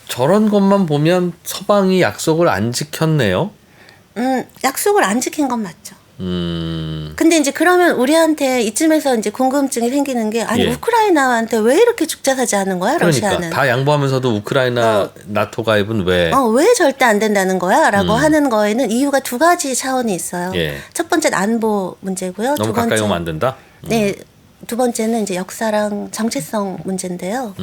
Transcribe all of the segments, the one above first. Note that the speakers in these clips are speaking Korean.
저런 것만 보면 서방이 약속을 안 지켰네요. 약속을 안 지킨 건 맞죠. 음. 근데 이제 그러면 우리한테 이쯤에서 이제 궁금증이 생기는 게 아니 예. 우크라이나한테 왜 이렇게 죽자사자 하는 거야 러시아는. 그러니까 다 양보하면서도 우크라이나 나토 가입은 왜? 왜 절대 안 된다는 거야? 라고 하는 거에는 이유가 두 가지 차원이 있어요. 예. 첫 번째는 안보 문제고요. 너무 두 번째, 가까이 오면 안 된다? 네. 두 번째는 이제 역사랑 정체성 문제인데요.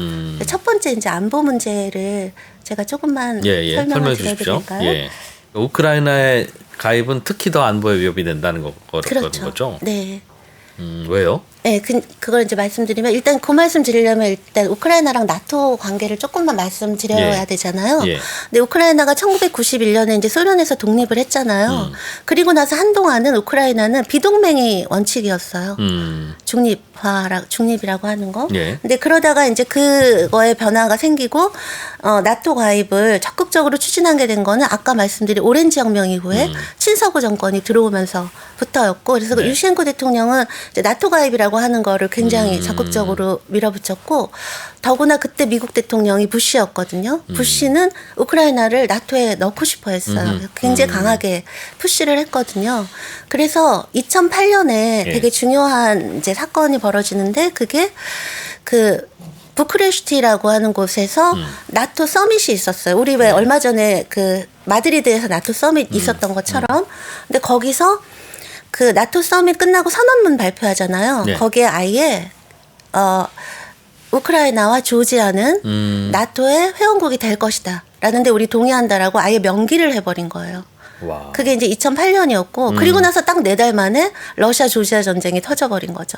첫 번째 이제 안보 문제를 제가 조금만 설명을 설명해 주십시오. 드려드릴까요? 예. 우크라이나의 가입은 특히 더 안보에 위협이 된다는 그렇죠. 거죠? 네. 왜요? 네, 그걸 이제 말씀드리면 일단 그 말씀 드리려면 일단 우크라이나랑 나토 관계를 조금만 말씀드려야 예. 되잖아요. 예. 근데 우크라이나가 1991년에 이제 소련에서 독립을 했잖아요. 그리고 나서 한동안은 우크라이나는 비동맹이 원칙이었어요. 중립이라고 하는 거. 예. 근데 그러다가 이제 그거에 변화가 생기고 나토 가입을 적극적으로 추진하게 된 거는 아까 말씀드린 오렌지 혁명 이후에 친서구 정권이 들어오면서부터였고 그래서 네. 유시엔코 대통령은 이제 나토 가입이라고 하는 거를 굉장히 적극적으로 밀어붙였고 더구나 그때 미국 대통령이 부시였거든요. 부시는 우크라이나를 나토에 넣고 싶어 했어요. 굉장히 강하게 푸시를 했거든요. 그래서 2008년에 되게 중요한 이제 사건이 벌어지는데 그게 그 부크레슈티라고 하는 곳에서 나토 서밋이 있었어요. 우리 왜 얼마 전에 그 마드리드에서 나토 서밋 있었던 것처럼. 근데 거기서 그 나토 서밋 끝나고 선언문 발표하잖아요. 네. 거기에 아예 우크라이나와 조지아는 나토의 회원국이 될 것이다. 라는데 우리 동의한다라고 아예 명기를 해버린 거예요. 와. 그게 이제 2008년이었고 그리고 나서 딱 4달 만에 러시아 조지아 전쟁이 터져버린 거죠.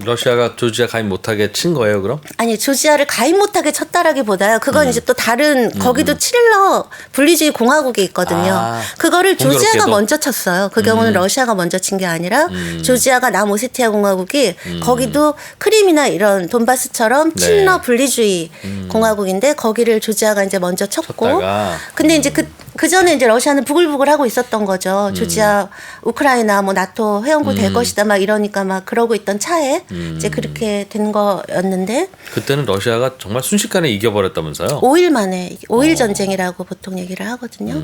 러시아가 조지아 가입 못하게 친 거예요, 그럼? 아니 조지아를 가입 못하게 쳤다라기보다요. 그건 이제 또 다른 거기도 치릴러 분리주의 공화국이 있거든요. 그거를 조지아가 공교롭게도? 먼저 쳤어요. 그 경우는 러시아가 먼저 친 게 아니라 조지아가 남오세티아 공화국이 거기도 크림이나 이런 돈바스처럼 친러 분리주의 공화국인데 거기를 조지아가 이제 먼저 쳤고. 쳤다가. 근데 이제 그 전에 이제 러시아는 부글부글 하고 있었던 거죠. 조지아, 우크라이나 뭐 나토 회원국 될 것이다 막 이러니까 막 그러고 있던 차에 이제 그렇게 된 거였는데 그때는 러시아가 정말 순식간에 이겨버렸다면서요? 5일 만에 5일 전쟁이라고 보통 얘기를 하거든요.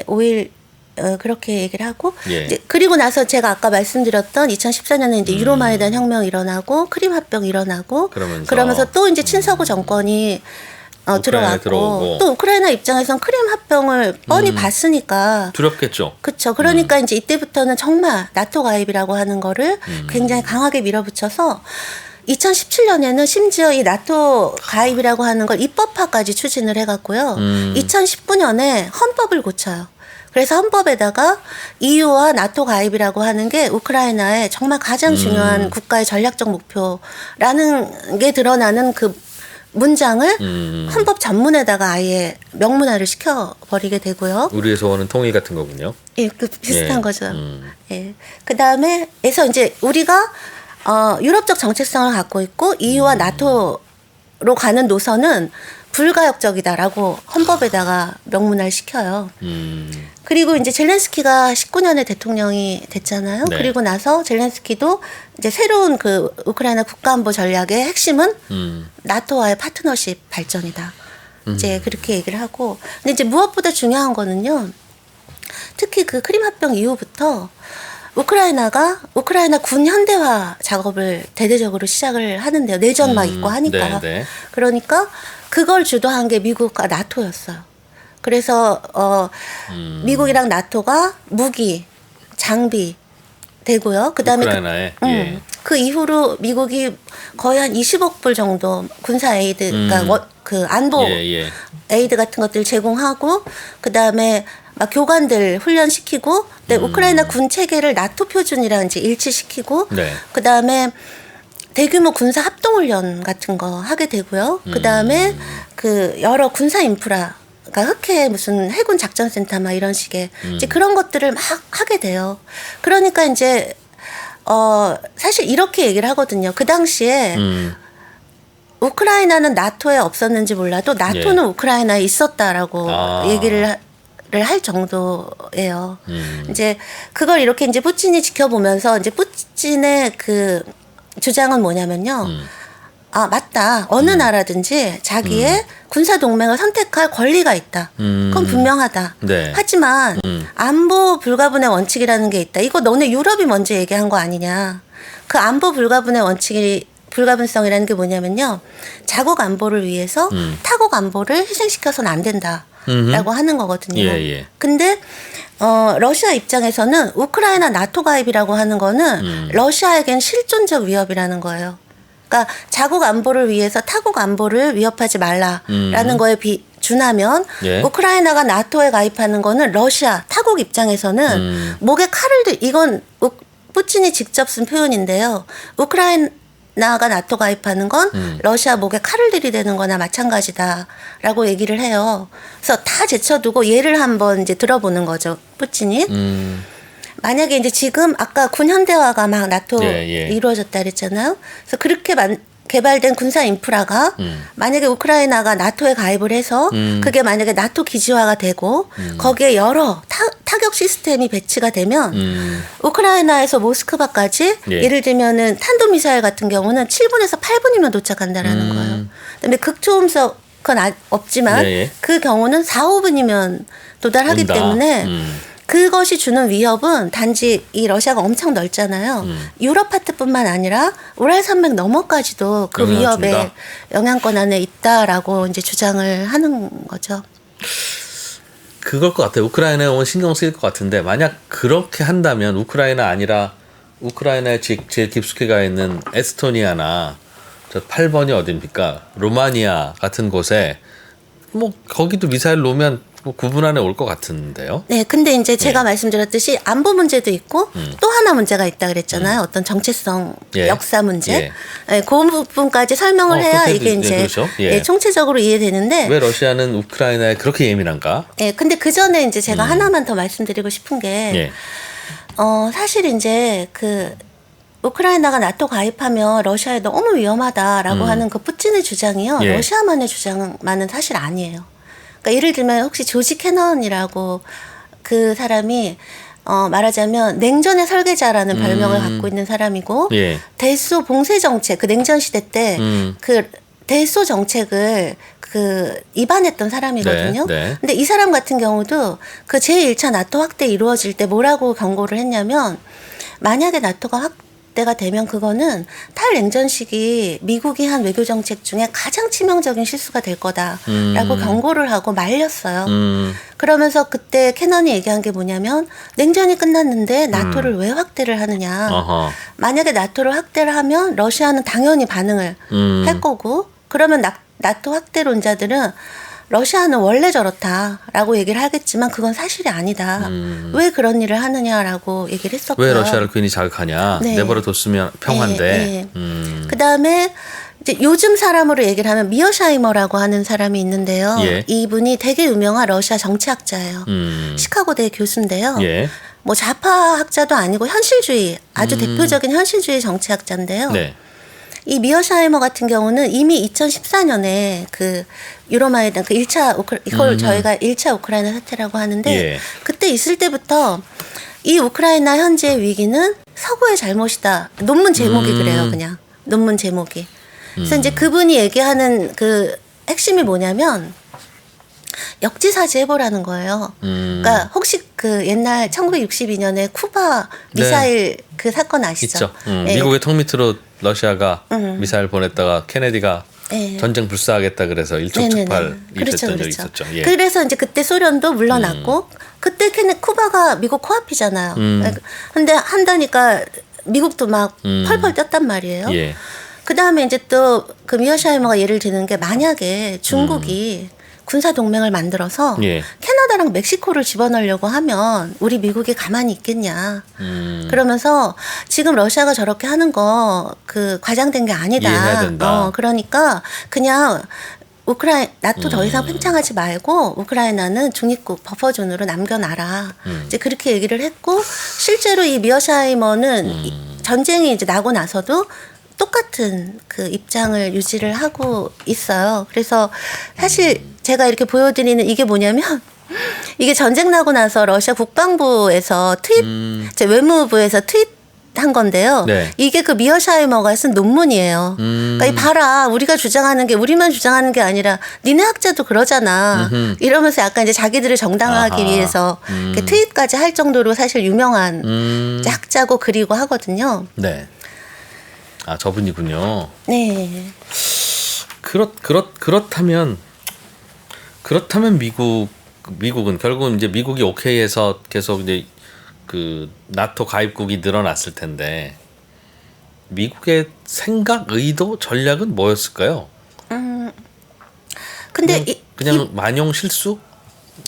5일 그렇게 얘기를 하고 예. 이제 그리고 나서 제가 아까 말씀드렸던 2014년에 이제 유로마이단 혁명 일어나고 크림 합병 일어나고 그러면서 또 이제 친서구 정권이 들어왔고 들어오고. 또 우크라이나 입장에선 크림 합병을 뻔히 봤으니까 두렵겠죠. 그렇죠. 그러니까 이제 이때부터는 정말 나토 가입이라고 하는 거를 굉장히 강하게 밀어붙여서 2017년에는 심지어 이 나토 가입이라고 하는 걸 입법화까지 추진을 해갔고요. 2019년에 헌법을 고쳐요. 그래서 헌법에다가 EU와 나토 가입이라고 하는 게 우크라이나의 정말 가장 중요한 국가의 전략적 목표라는 게 드러나는 그 문장을 헌법 전문에다가 아예 명문화를 시켜버리게 되고요. 우리의 소원은 통일 같은 거군요. 예, 그 비슷한 예. 거죠. 예. 그 다음에에서 이제 우리가 유럽적 정체성을 갖고 있고 EU와 나토로 가는 노선은 불가역적이다라고 헌법에다가 명문화를 시켜요. 그리고 이제 젤렌스키가 19년에 대통령이 됐잖아요. 네. 그리고 나서 젤렌스키도 이제 새로운 그 우크라이나 국가안보 전략의 핵심은 나토와의 파트너십 발전이다. 이제 그렇게 얘기를 하고. 근데 이제 무엇보다 중요한 거는요. 특히 그 크림 합병 이후부터 우크라이나 군 현대화 작업을 대대적으로 시작을 하는데요. 내전 막 있고 하니까. 네. 그러니까 그걸 주도한 게 미국과 나토였어요. 그래서 미국이랑 나토가 무기, 장비 되고요. 그다음에 우크라이나에 예. 그 이후로 미국이 거의 한 20억 불 정도 군사 에이드, 그러니까 그 안보 에이드 같은 것들 제공하고 그다음에 막 교관들 훈련시키고, 우크라이나 군 체계를 나토 표준이랑 이제 일치시키고, 네. 그다음에 대규모 군사 합동훈련 같은 거 하게 되고요. 그다음에 그 여러 군사 인프라, 그러니까 흑해 무슨 해군 작전센터 막 이런 식의 이제 그런 것들을 막 하게 돼요. 그러니까 이제 사실 이렇게 얘기를 하거든요. 그 당시에 우크라이나는 나토에 없었는지 몰라도 나토는 우크라이나에 있었다라고 얘기를 할 정도예요. 이제 그걸 이렇게 이제 푸틴이 지켜보면서 이제 푸틴의 그 주장은 뭐냐면요. 아, 맞다. 어느 나라든지 자기의 군사 동맹을 선택할 권리가 있다. 그건 분명하다. 네. 하지만 안보 불가분의 원칙이라는 게 있다. 이거 너네 유럽이 먼저 얘기한 거 아니냐. 그 안보 불가분의 원칙이 불가분성이라는 게 뭐냐면요. 자국 안보를 위해서 타국 안보를 희생시켜서는 안 된다라고 하는 거거든요. 예, 예. 근데 러시아 입장에서는 우크라이나 나토 가입이라고 하는 거는 러시아에겐 실존적 위협이라는 거예요. 그러니까 자국 안보를 위해서 타국 안보를 위협하지 말라라는 거에 준하면 예. 우크라이나가 우크라이나가 나토에 가입하는 거는 러시아 타국 입장에서는 목에 칼을 이건 푸틴이 직접 쓴 표현인데요. 우크라이나가 나토 가입하는 건 러시아 목에 칼을 들이대는 거나 마찬가지다라고 얘기를 해요. 그래서 다 제쳐두고 예를 한번 이제 들어보는 거죠. 푸틴이. 만약에 이제 지금 아까 군 현대화가 막 나토 이루어졌다 그랬잖아요. 그래서 그렇게 개발된 군사 인프라가 만약에 우크라이나가 나토에 가입을 해서 그게 만약에 나토 기지화가 되고 거기에 여러 타격 시스템이 배치가 되면 우크라이나에서 모스크바까지 예를 들면은 탄도미사일 같은 경우는 7분에서 8분이면 도착한다라는 거예요. 그다음에 극초음속은 없지만 그 경우는 4, 5분이면 도달하기 온다. 때문에 그것이 주는 위협은 단지 이 러시아가 엄청 넓잖아요. 유럽 파트뿐만 아니라 우랄 산맥 너머까지도 그 위협의 준다. 영향권 안에 있다라고 이제 주장을 하는 거죠. 그걸 것 같아요. 우크라이나에 오면 신경 쓰일 것 같은데 만약 그렇게 한다면 우크라이나 아니라 우크라이나에 제일 깊숙이 가 있는 에스토니아나 저 8번이 어딥니까? 로마니아 같은 곳에 뭐 거기도 미사일 놓으면 뭐 9분 안에 올 것 같은데요. 네, 근데 이제 제가 말씀드렸듯이 안보 문제도 있고 또 하나 문제가 있다 그랬잖아요. 어떤 정체성, 역사 문제. 네, 그 부분까지 설명을 해야 이게 이제 그렇죠. 총체적으로 이해되는데 왜 러시아는 우크라이나에 그렇게 예민한가? 네, 근데 그 전에 이제 제가 하나만 더 말씀드리고 싶은 게 사실 이제 그 우크라이나가 나토 가입하면 러시아에 너무 위험하다라고 하는 그 푸틴의 주장이요. 러시아만의 주장만은 사실 아니에요. 그러니까 예를 들면 혹시 조지 캐넌이라고 그 사람이 말하자면 냉전의 설계자라는 별명을 갖고 있는 사람이고 대소 봉쇄 정책 그 냉전 시대 때 그 대소 정책을 그 입안했던 사람이거든요. 근데 이 사람 같은 경우도 그 제1차 나토 확대 이루어질 때 뭐라고 경고를 했냐면 만약에 나토가 확대가 되면 그거는 탈냉전 시기 미국이 한 외교 정책 중에 가장 치명적인 실수가 될 거다라고 경고를 하고 말렸어요. 그러면서 그때 캐넌이 얘기한 게 뭐냐면 냉전이 끝났는데 나토를 왜 확대를 하느냐. 만약에 나토를 확대를 하면 러시아는 당연히 반응을 할 거고 그러면 나토 확대론자들은 러시아는 원래 저렇다라고 얘기를 하겠지만 그건 사실이 아니다. 왜 그런 일을 하느냐라고 얘기를 했었고요. 왜 러시아를 괜히 자극하냐. 내버려 뒀으면 평화인데. 그다음에 이제 요즘 사람으로 얘기를 하면 미어샤이머라고 하는 사람이 있는데요. 이분이 되게 유명한 러시아 정치학자예요. 시카고대 교수인데요. 뭐 좌파 학자도 아니고 현실주의 아주 대표적인 현실주의 정치학자인데요. 이 미어샤이머 같은 경우는 이미 2014년에 그 유로마이단 그 1차 이걸 저희가 1차 우크라이나 사태라고 하는데 그때 있을 때부터 이 우크라이나 현재의 위기는 서구의 잘못이다. 논문 제목이 그래요, 그냥. 논문 제목이. 그래서 이제 그분이 얘기하는 그 핵심이 뭐냐면 역지사지 해보라는 거예요. 그러니까 혹시 그 옛날 1962년에 쿠바 미사일 그 사건 아시죠? 있죠. 미국의 턱 밑으로 러시아가 미사일 보냈다가 케네디가 전쟁 불사하겠다 그래서 일촉즉발 일했던 적이 있었죠. 그래서 이제 그때 소련도 물러났고 그때 쿠바가 미국 코앞이잖아요. 근데 한다니까 미국도 막 펄펄 떴단 말이에요. 그 다음에 이제 또 그 미어샤이머가 예를 드는 게 만약에 중국이 군사 동맹을 만들어서 캐나다랑 멕시코를 집어넣으려고 하면 우리 미국이 가만히 있겠냐. 그러면서 지금 러시아가 저렇게 하는 거 그 과장된 게 아니다. 이해해야 된다. 그러니까 그냥 나토 더 이상 팽창하지 말고 우크라이나는 중립국 버퍼존으로 남겨놔라. 이제 그렇게 얘기를 했고 실제로 이 미어샤이머는 전쟁이 이제 나고 나서도 똑같은 그 입장을 유지를 하고 있어요. 그래서 사실 제가 이렇게 보여드리는 이게 뭐냐면 이게 전쟁 나고 나서 러시아 국방부에서 외무부에서 한 건데요. 네. 이게 그 미어샤이머가 쓴 논문이에요. 그러니까 이 봐라, 우리가 주장하는 게 우리만 주장하는 게 아니라 니네 학자도 그러잖아. 이러면서 약간 이제 자기들을 정당화하기 아하. 위해서 이렇게 트윗까지 할 정도로 사실 유명한 이제 학자고 글이고 하거든요. 네. 아, 저분이군요. 네. 그렇다면 미국은 결국은 이제 미국이 오케이해서 계속 이제 그 나토 가입국이 늘어났을 텐데 그냥 생각, 의도, 전략은 뭐였을까요? 근데 그냥 만용 실수?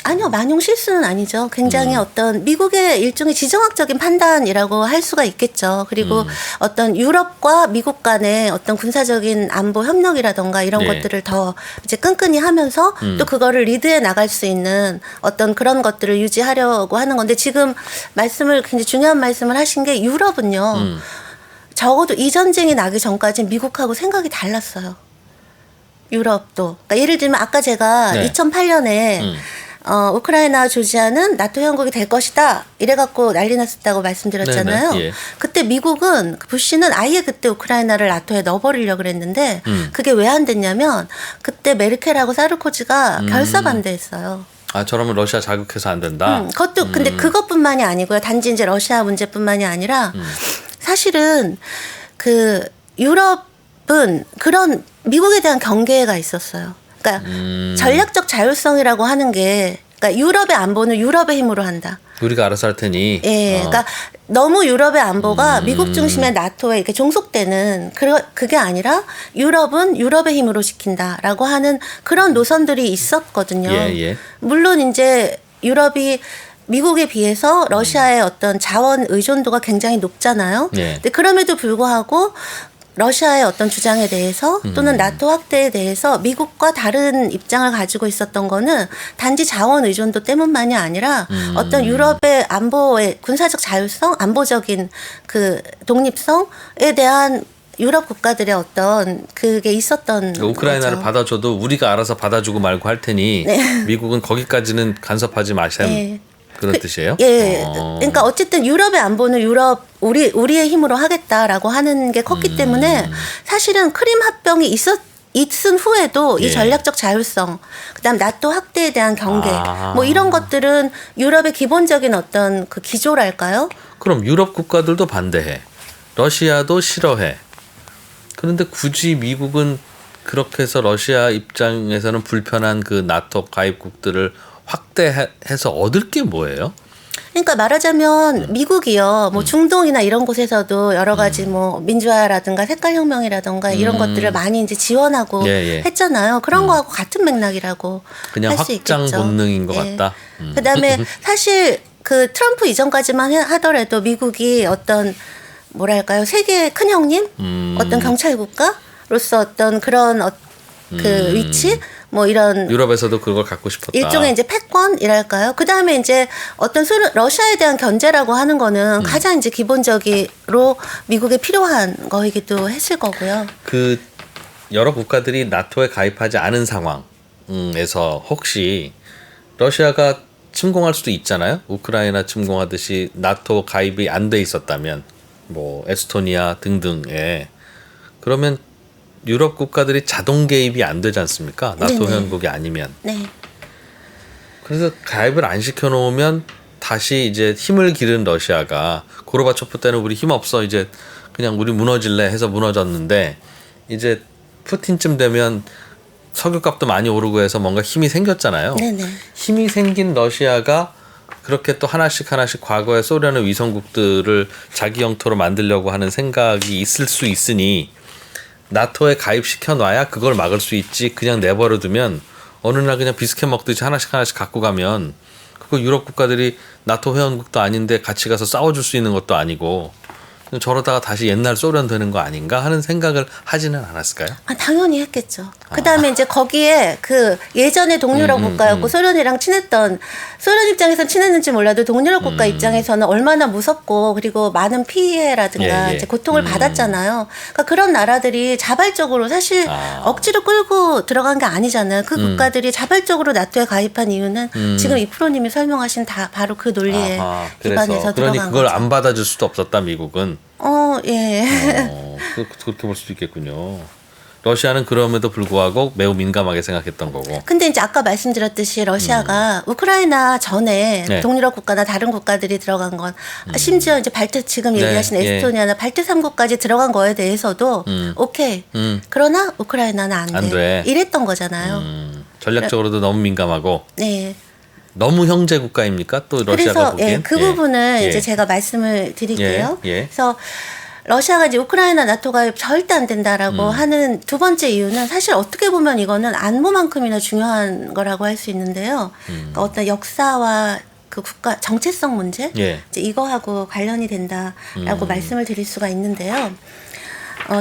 아니요, 만용 실수는 아니죠. 굉장히 어떤 미국의 일종의 지정학적인 판단이라고 할 수가 있겠죠. 그리고 어떤 유럽과 미국 간의 어떤 군사적인 안보 협력이라던가 이런 예. 것들을 더 이제 끈끈이 하면서 또 그거를 리드해 나갈 수 있는 어떤 그런 것들을 유지하려고 하는 건데 지금 굉장히 중요한 말씀을 하신 게 유럽은요. 적어도 이 전쟁이 나기 전까지는 미국하고 생각이 달랐어요. 유럽도. 그러니까 예를 들면 아까 제가 네. 2008년에 우크라이나와 조지아는 나토 회원국이 될 것이다. 이래갖고 난리 났었다고 말씀드렸잖아요. 네네, 예. 그때 미국은 부시는 아예 그때 우크라이나를 나토에 넣어버리려고 그랬는데 그게 왜 안 됐냐면 그때 메르켈하고 사르코지가 결사 반대했어요. 아, 저러면 러시아 자극해서 안 된다. 그것도 근데 그것뿐만이 아니고요. 단지 이제 러시아 문제뿐만이 아니라 사실은 그 유럽은 그런 미국에 대한 경계가 있었어요. 그러니까 전략적 자율성이라고 하는 게 그러니까 유럽의 안보는 유럽의 힘으로 한다. 우리가 알아서 할 테니. 예, 그러니까 너무 유럽의 안보가 미국 중심의 나토에 이렇게 종속되는 그게 아니라 유럽은 유럽의 힘으로 지킨다라고 하는 그런 노선들이 있었거든요. 예. 물론 이제 유럽이 미국에 비해서 러시아의 어떤 자원 의존도가 굉장히 높잖아요. 예. 근데 그럼에도 불구하고 러시아의 어떤 주장에 대해서 또는 나토 확대에 대해서 미국과 다른 입장을 가지고 있었던 거는 단지 자원 의존도 때문만이 아니라 어떤 유럽의 안보의 군사적 자율성, 안보적인 그 독립성에 대한 유럽 국가들의 어떤 그게 있었던 그러니까 우크라이나를 거죠. 받아줘도 우리가 알아서 받아주고 말고 할 테니 네. 미국은 거기까지는 간섭하지 마셈. 네. 그런 뜻이에요? 예. 그러니까 어쨌든 유럽의 안보는 우리의 힘으로 하겠다라고 하는 게 컸기 때문에 사실은 크림 합병이 있은 후에도 예. 이 전략적 자율성, 그다음 나토 확대에 대한 경계, 아. 뭐 이런 것들은 유럽의 기본적인 어떤 그 기조랄까요? 그럼 유럽 국가들도 반대해. 러시아도 싫어해. 그런데 굳이 미국은 그렇게 해서 러시아 입장에서는 불편한 그 나토 가입국들을 확대해서 얻을 게 뭐예요? 그러니까 말하자면 미국이요, 뭐 중동이나 이런 곳에서도 여러 가지 뭐 민주화라든가 색깔혁명이라든가 이런 것들을 많이 이제 지원하고 예. 했잖아요. 그런 거하고 같은 맥락이라고 그냥 할 수 있겠죠. 확장 본능인 것 같다. 그다음에 사실 그 트럼프 이전까지만 하더라도 미국이 어떤 뭐랄까요, 세계의 큰 형님, 어떤 경찰 국가로서 어떤 그런 그 위치. 뭐 이런 유럽에서도 그걸 갖고 싶었다. 일종의 이제 패권이랄까요. 그 다음에 이제 어떤 러시아에 대한 견제라고 하는 거는 가장 이제 기본적으로 미국에 필요한 거이기도 했을 거고요. 그 여러 국가들이 나토에 가입하지 않은 상황에서 혹시 러시아가 침공할 수도 있잖아요. 우크라이나 침공하듯이 나토 가입이 안 돼 있었다면 뭐 에스토니아 등등에 그러면 유럽 국가들이 자동 개입이 안 되지 않습니까? 나토 네네. 회원국이 아니면. 네. 그래서 가입을 안 시켜놓으면 다시 이제 힘을 기른 러시아가 고르바초프 때는 우리 힘 없어 이제 그냥 우리 무너질래 해서 무너졌는데 이제 푸틴쯤 되면 석유값도 많이 오르고 해서 뭔가 힘이 생겼잖아요. 네네. 힘이 생긴 러시아가 그렇게 또 하나씩 과거의 소련의 위성국들을 자기 영토로 만들려고 하는 생각이 있을 수 있으니 나토에 가입시켜 놔야 그걸 막을 수 있지. 그냥 내버려 두면 어느 날 그냥 비스켓 먹듯이 하나씩 갖고 가면 그거 유럽 국가들이 나토 회원국도 아닌데 같이 가서 싸워줄 수 있는 것도 아니고 저러다가 다시 옛날 소련 되는 거 아닌가 하는 생각을 하지는 않았을까요? 아, 당연히 했겠죠. 그 다음에 이제 거기에 그 예전에 동유럽 국가였고 소련이랑 친했던, 소련 입장에서는 친했는지 몰라도 동유럽 국가 입장에서는 얼마나 무섭고 그리고 많은 피해라든가 예. 이제 고통을 받았잖아요. 그러니까 그런 나라들이 자발적으로 사실 억지로 끌고 들어간 게 아니잖아요. 그 국가들이 자발적으로 나토에 가입한 이유는 지금 이프로님이 설명하신 다 바로 그 논리에 아하, 기반해서 그러니 들어간 그걸 거죠. 안 받아줄 수도 없었다 미국은. 예. 그렇게 볼 수도 있겠군요. 러시아는 그럼에도 불구하고 매우 민감하게 생각했던 거고. 근데 이제 아까 말씀드렸듯이 러시아가 우크라이나 전에 네. 동유럽 국가나 다른 국가들이 들어간 건 심지어 이제 지금 네, 얘기하신 예. 에스토니아나 발트 3국까지 들어간 거에 대해서도 오케이. 그러나 우크라이나는 안 안 돼. 돼. 이랬던 거잖아요. 전략적으로도 너무 민감하고 네. 너무 형제 국가입니까? 또 러시아가 그래서 보기엔? 그 부분을 예. 이제 제가 말씀을 드릴게요. 예. 그래서 러시아가 이제 우크라이나 나토 가입 절대 안 된다라고 하는 두 번째 이유는 사실 어떻게 보면 이거는 안보만큼이나 중요한 거라고 할 수 있는데요. 그러니까 어떤 역사와 그 국가 정체성 문제 예. 이제 이거하고 관련이 된다라고 말씀을 드릴 수가 있는데요.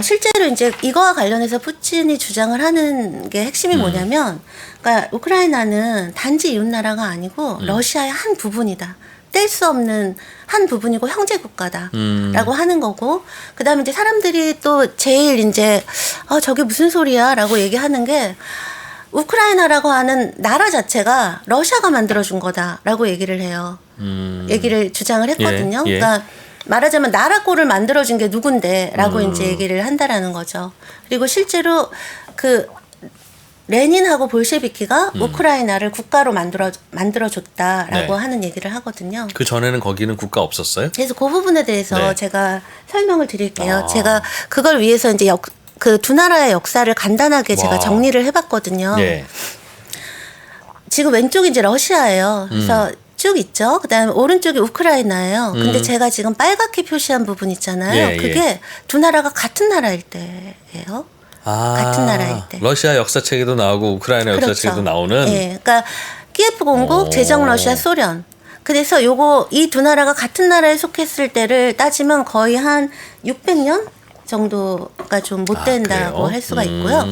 실제로 이제 이거와 관련해서 푸틴이 주장을 하는 게 핵심이 뭐냐면, 그러니까 우크라이나는 단지 이웃 나라가 아니고 러시아의 한 부분이다. 뗄 수 없는 한 부분이고 형제 국가다라고 하는 거고, 그다음에 이제 사람들이 또 제일 이제 저게 무슨 소리야라고 얘기하는 게 우크라이나라고 하는 나라 자체가 러시아가 만들어준 거다라고 얘기를 해요. 얘기를 주장을 했거든요. 예. 그러니까 말하자면 나라 꼴을 만들어준 게 누군데라고 이제 얘기를 한다라는 거죠. 그리고 실제로 그 레닌하고 볼셰비키가 우크라이나를 국가로 만들어줬다라고 네. 하는 얘기를 하거든요. 그 전에는 거기는 국가 없었어요? 그래서 그 부분에 대해서 네. 제가 설명을 드릴게요. 제가 그걸 위해서 이제 그 두 나라의 역사를 간단하게 제가 와. 정리를 해봤거든요. 예. 지금 왼쪽이 이제 러시아예요. 그래서 쭉 있죠. 그다음에 오른쪽이 우크라이나예요. 근데 제가 지금 빨갛게 표시한 부분 있잖아요. 예, 그게 두 나라가 같은 나라일 때예요. 같은 나라일 때. 러시아 역사책에도 나오고 우크라이나 역사책에도 나오는. 예, 그러니까 키예프 공국, 오. 제정 러시아, 소련. 그래서 이 두 나라가 같은 나라에 속했을 때를 따지면 거의 한 600년 정도가 좀 못 된다고 그래요? 할 수가 있고요.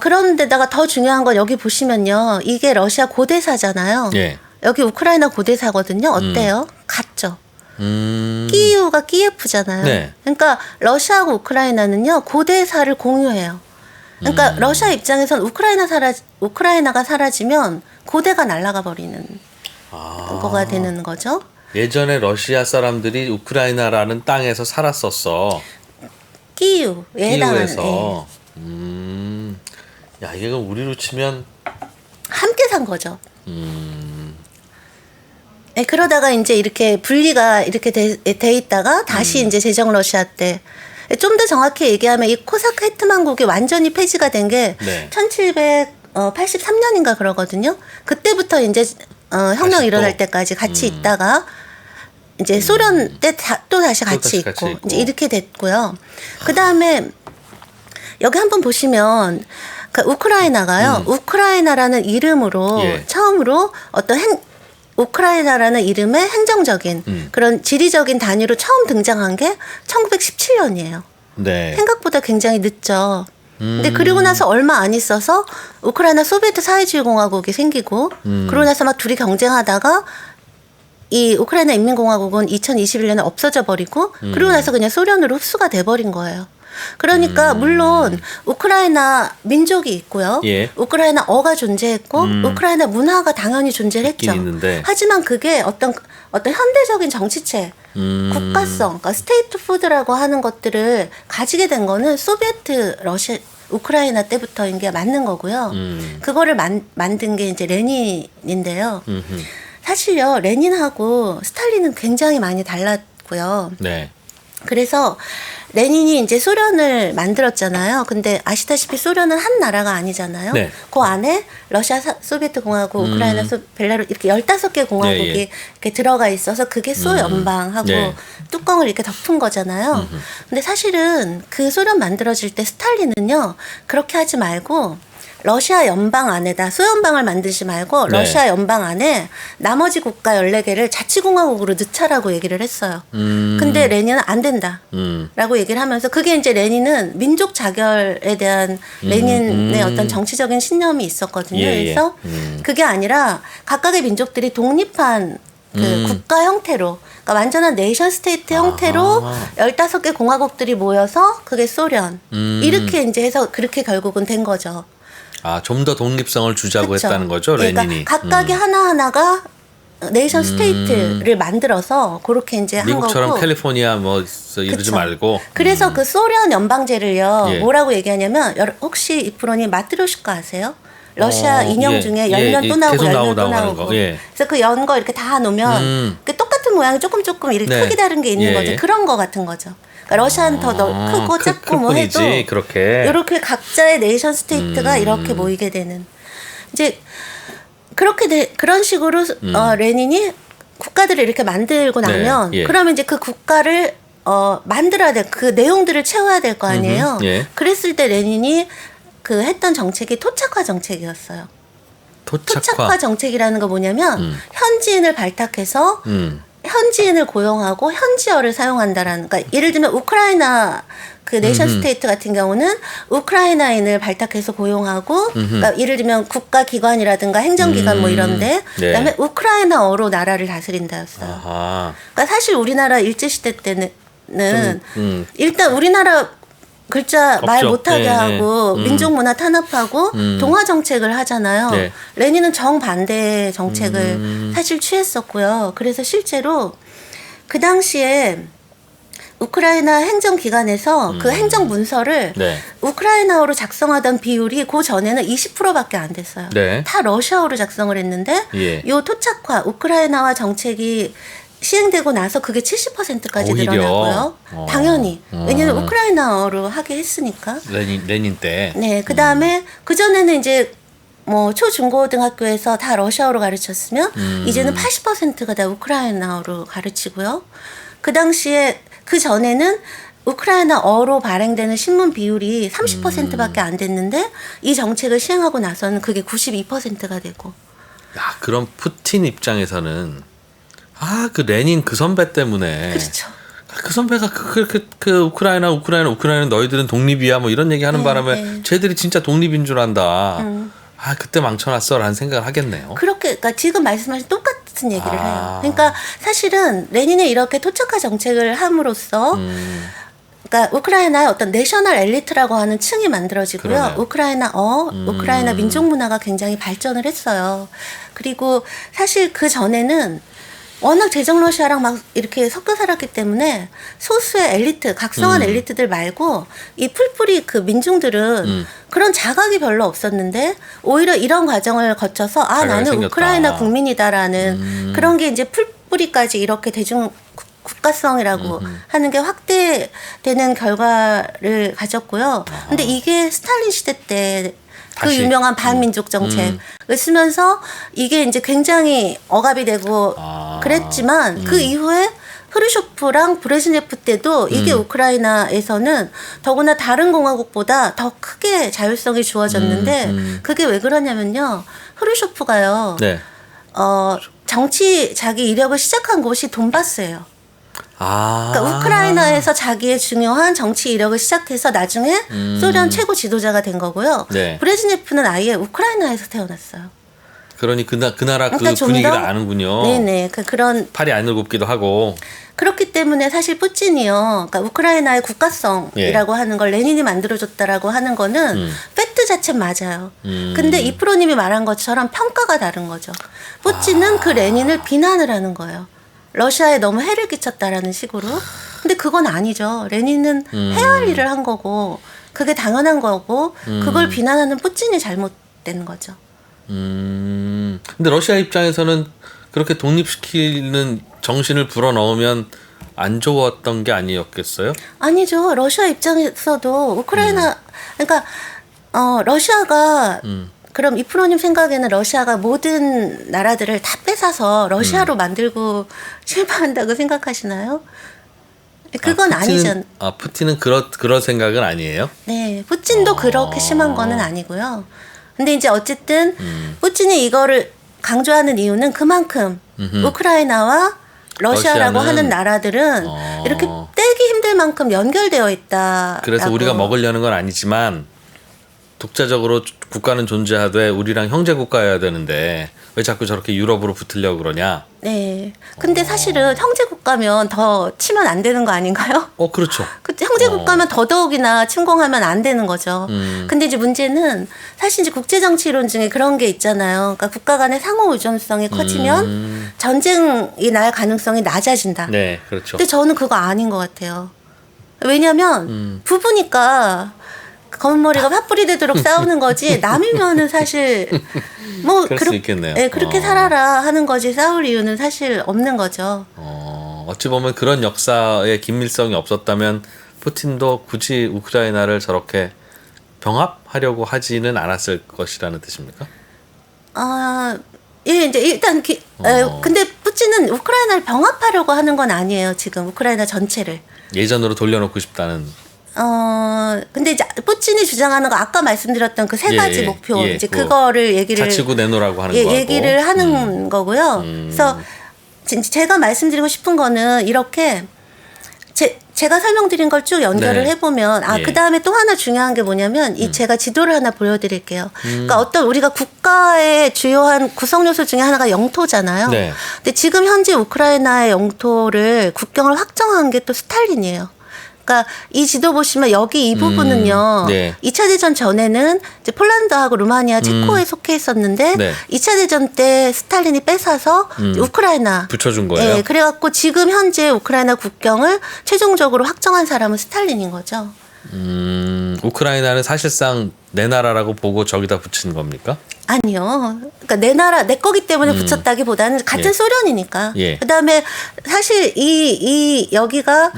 그런데다가 더 중요한 건 여기 보시면요. 이게 러시아 고대사잖아요. 예. 여기 우크라이나 고대사거든요. 어때요? 같죠? 키이우가 키예프잖아요. 네. 그러니까 러시아하고 우크라이나는요. 고대사를 공유해요. 그러니까 러시아 입장에선 우크라이나가 사라지면 고대가 날아가 버리는 거가 되는 거죠. 예전에 러시아 사람들이 우크라이나라는 땅에서 살았었어. 키이우에 해당하는. 키이우에서. 야, 이게 우리로 치면 함께 산 거죠. 네, 그러다가 이제 이렇게 분리가 이렇게 돼 있다가 다시 이제 제정 러시아 때 좀 더 정확히 얘기하면 이 코사크 헤트만국이 완전히 폐지가 된 게 네. 1783년인가 그러거든요. 그때부터 이제 혁명 다시 일어날 또. 때까지 같이 있다가 이제 소련 때 또 다시 같이 다시 있고 있고. 이제 이렇게 됐고요. 그 다음에 여기 한번 보시면 그 우크라이나가요. 우크라이나라는 이름으로 예. 처음으로 어떤 우크라이나라는 이름의 행정적인 그런 지리적인 단위로 처음 등장한 게 1917년이에요. 네. 생각보다 굉장히 늦죠. 근데 그리고 나서 얼마 안 있어서 우크라이나 소비에트 사회주의 공화국이 생기고 그러고 나서 막 둘이 경쟁하다가 이 우크라이나 인민공화국은 2021년에 없어져 버리고 그러고 나서 그냥 소련으로 흡수가 돼 버린 거예요. 그러니까 물론 우크라이나 민족이 있고요. 예. 우크라이나 어가 존재했고 우크라이나 문화가 당연히 존재를 했죠. 있긴 있는데. 하지만 그게 어떤 현대적인 정치체, 국가성, 그러니까 스테이트 푸드라고 하는 것들을 가지게 된 거는 소비에트 러시아 우크라이나 때부터인 게 맞는 거고요. 그거를 만든 게 이제 레닌인데요. 사실요, 레닌하고 스탈린은 굉장히 많이 달랐고요. 네. 그래서 레닌이 이제 소련을 만들었잖아요. 근데 아시다시피 소련은 한 나라가 아니잖아요. 네. 그 안에 러시아 소비에트 공화국, 우크라이나 벨라루스 이렇게 15개 공화국이 예, 예. 이렇게 들어가 있어서 그게 소연방하고 네. 뚜껑을 이렇게 덮은 거잖아요. 근데 사실은 그 소련 만들어질 때 스탈린은요. 그렇게 하지 말고 러시아 연방 안에다 소연방을 만들지 말고 네. 러시아 연방 안에 나머지 국가 14개를 자치공화국으로 넣자라고 얘기를 했어요. 근데 레닌은 안 된다. 라고 얘기를 하면서 그게 이제 레닌은 민족 자결에 대한 레닌의 어떤 정치적인 신념이 있었거든요. 예, 예. 그래서 그게 아니라 각각의 민족들이 독립한 그 국가 형태로 그러니까 완전한 네이션 스테이트 형태로 15개 공화국들이 모여서 그게 소련 이렇게 이제 해서 그렇게 결국은 된 거죠. 좀 더 독립성을 주자고 그쵸? 했다는 거죠, 레닌이. 그러니까 각각의 하나하나가 네이션 스테이트를 만들어서 그렇게 이제 한 미국처럼 거고. 캘리포니아 뭐 이러지 그쵸. 말고. 그래서 그 소련 연방제를요. 예. 뭐라고 얘기하냐면 혹시 이프로님 마트로시카 아세요? 러시아 인형 예. 중에 예, 열면 예. 또 나오고 계속 열면 또 나오고 하는 나오고. 거. 예. 그래서 그 연 거 이렇게 다 놓으면 그 똑같은 모양이 조금 이렇게 네. 크기 다른 게 있는 예, 거죠. 예. 그런 거 같은 거죠. 그러니까 러시아는 더 크고 작고 뭐 해도 뿐이지, 그렇게. 이렇게 각자의 네이션 스테이트가 이렇게 모이게 되는. 이제 그렇게 그런 식으로 레닌이 국가들을 이렇게 만들고 네, 나면 예. 그러면 이제 그 국가를 만들어야 돼. 그 내용들을 채워야 될 거 아니에요. 예. 그랬을 때 레닌이 그 했던 정책이 토착화 정책이었어요. 토착화 정책이라는 거 뭐냐면 현지인을 발탁해서 현지인을 고용하고 현지어를 사용한다라는. 그러니까 예를 들면 우크라이나 그 네이션 스테이트 같은 경우는 우크라이나인을 발탁해서 고용하고, 그러니까 예를 들면 국가기관이라든가 행정기관 뭐 이런데, 네. 그다음에 우크라이나어로 나라를 다스린다였어요. 아하. 그러니까 사실 우리나라 일제시대 때는 일단 우리나라 글자 말 없죠. 못하게 네, 하고 네. 민족문화 탄압하고 동화 정책을 하잖아요. 네. 레닌은 정반대 정책을 사실 취했었고요. 그래서 실제로 그 당시에 우크라이나 행정기관에서 그 행정 문서를 네. 우크라이나어로 작성하던 비율이 그 전에는 20%밖에 안 됐어요. 네. 다 러시아어로 작성을 했는데 예. 요 토착화 우크라이나화 정책이 시행되고 나서 그게 70%까지 오히려? 늘어나고요. 당연히. 왜냐하면 우크라이나어로 하게 했으니까. 레닌 때. 네, 그 다음에 그 전에는 이제 뭐 초중고등학교에서 다 러시아어로 가르쳤으면 이제는 80%가 다 우크라이나어로 가르치고요. 그 당시에 그 전에는 우크라이나어로 발행되는 신문 비율이 30%밖에 안 됐는데 이 정책을 시행하고 나서는 그게 92%가 되고. 야, 그럼 푸틴 입장에서는 그 레닌 그 선배 때문에. 그렇죠. 그 선배가 그 우크라이나 너희들은 독립이야 뭐 이런 얘기 하는 네, 바람에 네. 쟤들이 진짜 독립인 줄 안다. 그때 망쳐놨어라는 생각을 하겠네요. 그렇게, 그러니까 지금 말씀하신 똑같은 얘기를 아. 해요. 그러니까 사실은 레닌이 이렇게 토착화 정책을 함으로써, 그러니까 우크라이나의 어떤 내셔널 엘리트라고 하는 층이 만들어지고요. 그러네요. 우크라이나 민족 문화가 굉장히 발전을 했어요. 그리고 사실 그 전에는 워낙 제정 러시아랑 막 이렇게 섞여 살았기 때문에 소수의 엘리트, 각성한 엘리트들 말고 이 풀뿌리 그 민중들은 그런 자각이 별로 없었는데 오히려 이런 과정을 거쳐서 나는 생겼다. 우크라이나 국민이다라는 그런 게 이제 풀뿌리까지 이렇게 대중 국가성이라고 하는 게 확대되는 결과를 가졌고요. 근데 이게 스탈린 시대 때 그 다시. 유명한 반민족 정책을 쓰면서 이게 이제 굉장히 억압이 되고 그랬지만 그 이후에 흐르쇼프랑 브레즈네프 때도 이게 우크라이나에서는 더구나 다른 공화국보다 더 크게 자율성이 주어졌는데 그게 왜 그러냐면요. 흐르쇼프가요. 네. 정치 자기 이력을 시작한 곳이 돈바스예요. 그러니까 우크라이나에서 자기의 중요한 정치 이력을 시작해서 나중에 소련 최고 지도자가 된 거고요. 네. 브레즈네프는 아예 우크라이나에서 태어났어요. 그러니 그 나라 그 그러니까 좀 분위기를 더- 아는군요. 네네. 그런 팔이 안 늙었기도 하고. 그렇기 때문에 사실 푸틴이요. 그러니까 우크라이나의 국가성이라고 하는 걸 레닌이 만들어줬다라고 하는 거는 팩트 자체 맞아요. 근데 이프로님이 말한 것처럼 평가가 다른 거죠. 푸틴은 그 레닌을 비난을 하는 거예요. 러시아에 너무 해를 끼쳤다라는 식으로. 근데 그건 아니죠. 레닌은 해야 할 일을 한 거고 그게 당연한 거고 그걸 비난하는 푸틴이 잘못된 거죠. 근데 러시아 입장에서는 그렇게 독립시키는 정신을 불어넣으면 안 좋았던 게 아니었겠어요? 아니죠. 러시아 입장에서도 우크라이나 그러니까 러시아가 그럼 이프로님 생각에는 러시아가 모든 나라들을 다 뺏어서 러시아로 만들고 실망한다고 생각하시나요? 그건 아니죠. 푸틴은 그런 생각은 아니에요? 네, 푸틴도 그렇게 심한 거는 아니고요. 근데 이제 어쨌든 푸틴이 이거를 강조하는 이유는 그만큼 우크라이나와 러시아라고 러시아는 하는 나라들은 이렇게 떼기 힘들 만큼 연결되어 있다. 그래서 우리가 먹으려는 건 아니지만 독자적으로 국가는 존재하되 우리랑 형제 국가여야 되는데 왜 자꾸 저렇게 유럽으로 붙으려고 그러냐? 네. 근데 사실은 형제 국가면 더 치면 안 되는 거 아닌가요? 그렇죠. 그 형제 국가면 더더욱이나 침공하면 안 되는 거죠. 근데 이제 문제는 사실 이제 국제 정치론 중에 그런 게 있잖아요. 그러니까 국가 간의 상호 의존성이 커지면 전쟁이 날 가능성이 낮아진다. 네, 그렇죠. 근데 저는 그거 아닌 것 같아요. 왜냐면 부부니까 검은 머리가 팥불이 되도록 싸우는 거지 남이면은 사실 뭐 그럴 수 있겠네요. 네, 그렇게 살아라 하는 거지 싸울 이유는 사실 없는 거죠. 어찌 보면 그런 역사의 긴밀성이 없었다면 푸틴도 굳이 우크라이나를 저렇게 병합하려고 하지는 않았을 것이라는 뜻입니까? 예, 이제 일단 근데 푸틴은 우크라이나를 병합하려고 하는 건 아니에요. 지금 우크라이나 전체를. 예전으로 돌려놓고 싶다는. 근데 이제 푸틴이 주장하는 거 아까 말씀드렸던 그 세 가지 목표 이제 뭐 그거를 얘기를 자치구 내놓으라고 하는 거고. 얘기를 하는 거고요. 그래서 제가 말씀드리고 싶은 거는 이렇게 제가 설명드린 걸 쭉 연결을 네. 해보면 그 다음에 또 하나 중요한 게 뭐냐면 제가 지도를 하나 보여드릴게요. 그러니까 어떤 우리가 국가의 주요한 구성 요소 중에 하나가 영토잖아요. 네. 근데 지금 현재 우크라이나의 영토를 국경을 확정한 게 또 스탈린이에요. 그러니까 이 지도 보시면 여기 이 부분은요. 네. 2차 대전 전에는 이제 폴란드하고 루마니아, 체코에 속해 있었는데 네. 2차 대전 때 스탈린이 뺏어서 우크라이나 붙여준 거예요. 예, 그래갖고 지금 현재 우크라이나 국경을 최종적으로 확정한 사람은 스탈린인 거죠. 우크라이나는 사실상 내 나라라고 보고 저기다 붙인 겁니까? 아니요. 그러니까 내 나라 내 거기 때문에 붙였다기보다는 같은 예. 소련이니까. 예. 그다음에 사실 이 여기가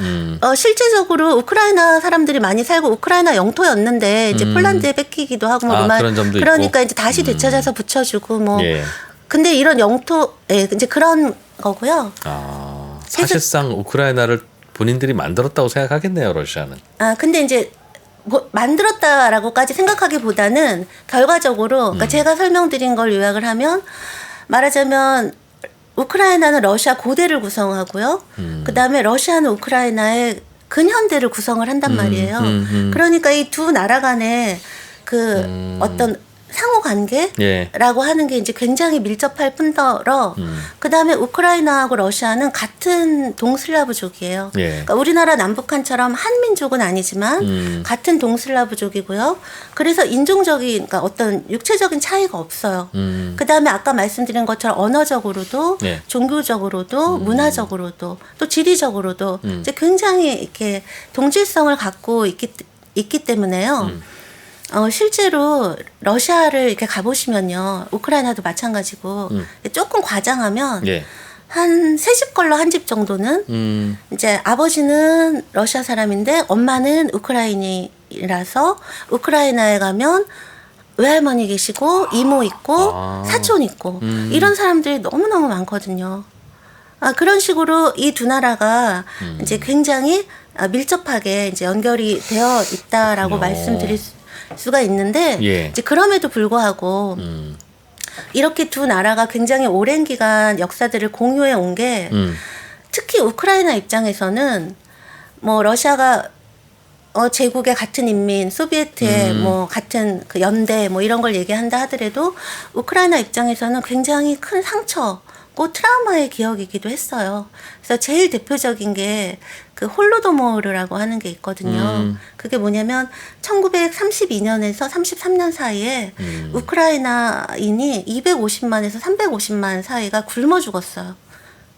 실제적으로 우크라이나 사람들이 많이 살고 우크라이나 영토였는데 이제 폴란드에 뺏기기도 하고 뭐 그런 점도 그러니까 있고. 이제 다시 되찾아서 붙여주고 뭐. 예. 근데 이런 영토 이제 그런 거고요. 사실상 우크라이나를 본인들이 만들었다고 생각하겠네요, 러시아는. 근데 이제 뭐 만들었다라고까지 생각하기보다는 결과적으로 그러니까 제가 설명드린 걸 요약을 하면 말하자면 우크라이나는 러시아 고대를 구성하고요. 그다음에 러시아는 우크라이나의 근현대를 구성을 한단 말이에요. 그러니까 이 두 나라 간의 그 어떤 상호 관계라고 예. 하는 게 이제 굉장히 밀접할 뿐더러 그다음에 우크라이나하고 러시아는 같은 동슬라브족이에요. 예. 그러니까 우리나라 남북한처럼 한민족은 아니지만 같은 동슬라브족이고요. 그래서 인종적인 그러니까 어떤 육체적인 차이가 없어요. 그다음에 아까 말씀드린 것처럼 언어적으로도 예. 종교적으로도 문화적으로도 또 지리적으로도 이제 굉장히 이렇게 동질성을 갖고 있기 때문에요. 실제로 러시아를 이렇게 가보시면요. 우크라이나도 마찬가지고 조금 과장하면 예. 한 세 집 걸로 한 집 정도는 이제 아버지는 러시아 사람인데 엄마는 우크라이나라서 우크라이나에 가면 외할머니 계시고 이모 있고 사촌 있고 이런 사람들이 너무너무 많거든요. 그런 식으로 이 두 나라가 이제 굉장히 밀접하게 이제 연결이 되어 있다라고 말씀드릴 수가 있는데 예. 이제 그럼에도 불구하고 이렇게 두 나라가 굉장히 오랜 기간 역사들을 공유해 온 게 특히 우크라이나 입장에서는 뭐 러시아가 제국의 같은 인민, 소비에트의 뭐 같은 그 연대 뭐 이런 걸 얘기한다 하더라도 우크라이나 입장에서는 굉장히 큰 상처고 트라우마의 기억이기도 했어요. 그래서 제일 대표적인 게 그 홀로도모르라고 하는 게 있거든요. 그게 뭐냐면 1932년에서 33년 사이에 우크라이나인이 250만에서 350만 사이가 굶어 죽었어요.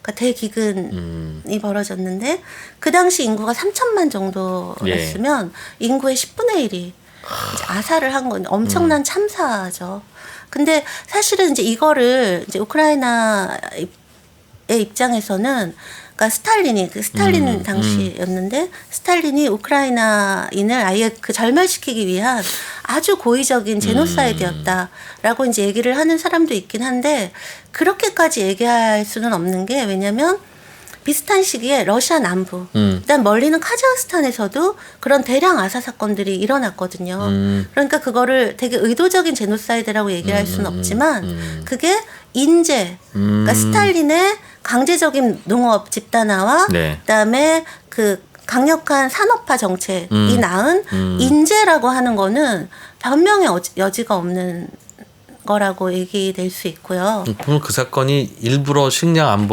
그러니까 대기근이 벌어졌는데 그 당시 인구가 3천만 정도였으면 인구의 10분의 1이 이제 아사를 한 건 엄청난 참사죠. 근데 사실은 이제 이거를 이제 우크라이나의 입장에서는 그러니까 스탈린 당시였는데 스탈린이 우크라이나인을 아예 그 절멸시키기 위한 아주 고의적인 제노사이드였다라고 이제 얘기를 하는 사람도 있긴 한데 그렇게까지 얘기할 수는 없는 게 왜냐면 비슷한 시기에 러시아 남부, 일단 멀리는 카자흐스탄에서도 그런 대량 아사 사건들이 일어났거든요. 그러니까 그거를 되게 의도적인 제노사이드라고 얘기할 수는 없지만 그게 인재, 그러니까 스탈린의 강제적인 농업 집단화와 네. 그다음에 그 강력한 산업화 정책이 낳은 인재라고 하는 거는 변명의 여지가 없는 거라고 얘기될 수 있고요. 그러면 그 사건이 일부러 식량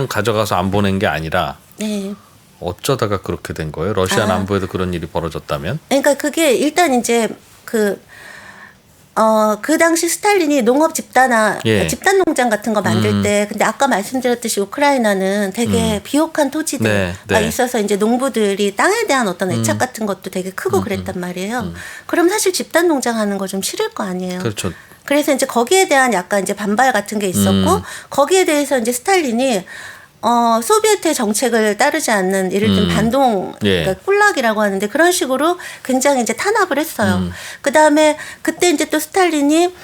가져가서 안 보낸 게 아니라 네. 어쩌다가 그렇게 된 거예요? 러시아 남부에도 그런 일이 벌어졌다면? 그러니까 그게 일단 이제 그 당시 스탈린이 농업 집단 농장 같은 거 만들 때, 근데 아까 말씀드렸듯이 우크라이나는 되게 비옥한 토지가 네. 있어서 이제 농부들이 땅에 대한 어떤 애착 같은 것도 되게 크고 그랬단 말이에요. 그럼 사실 집단 농장 하는 거 좀 싫을 거 아니에요. 그렇죠. 그래서 이제 거기에 대한 약간 이제 반발 같은 게 있었고, 거기에 대해서 이제 스탈린이 소비에트의 정책을 따르지 않는 예를 들면 반동, 그러니까 꿀락이라고 하는데 그런 식으로 굉장히 이제 탄압을 했어요. 그 다음에 그때 이제 또 스탈린이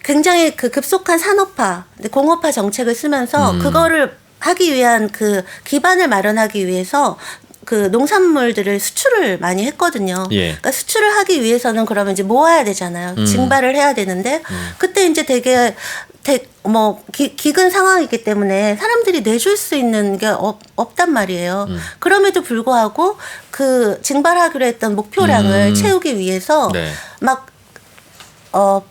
굉장히 그 급속한 산업화, 공업화 정책을 쓰면서 그거를 하기 위한 그 기반을 마련하기 위해서 그 농산물들을 수출을 많이 했거든요. 그러니까 수출을 하기 위해서는 그러면 이제 모아야 되잖아요. 증발을 해야 되는데 그때 이제 되게 기근 상황이기 때문에 사람들이 내줄 수 있는 게 없단 말이에요. 그럼에도 불구하고 그 증발하기로 했던 목표량을 채우기 위해서 막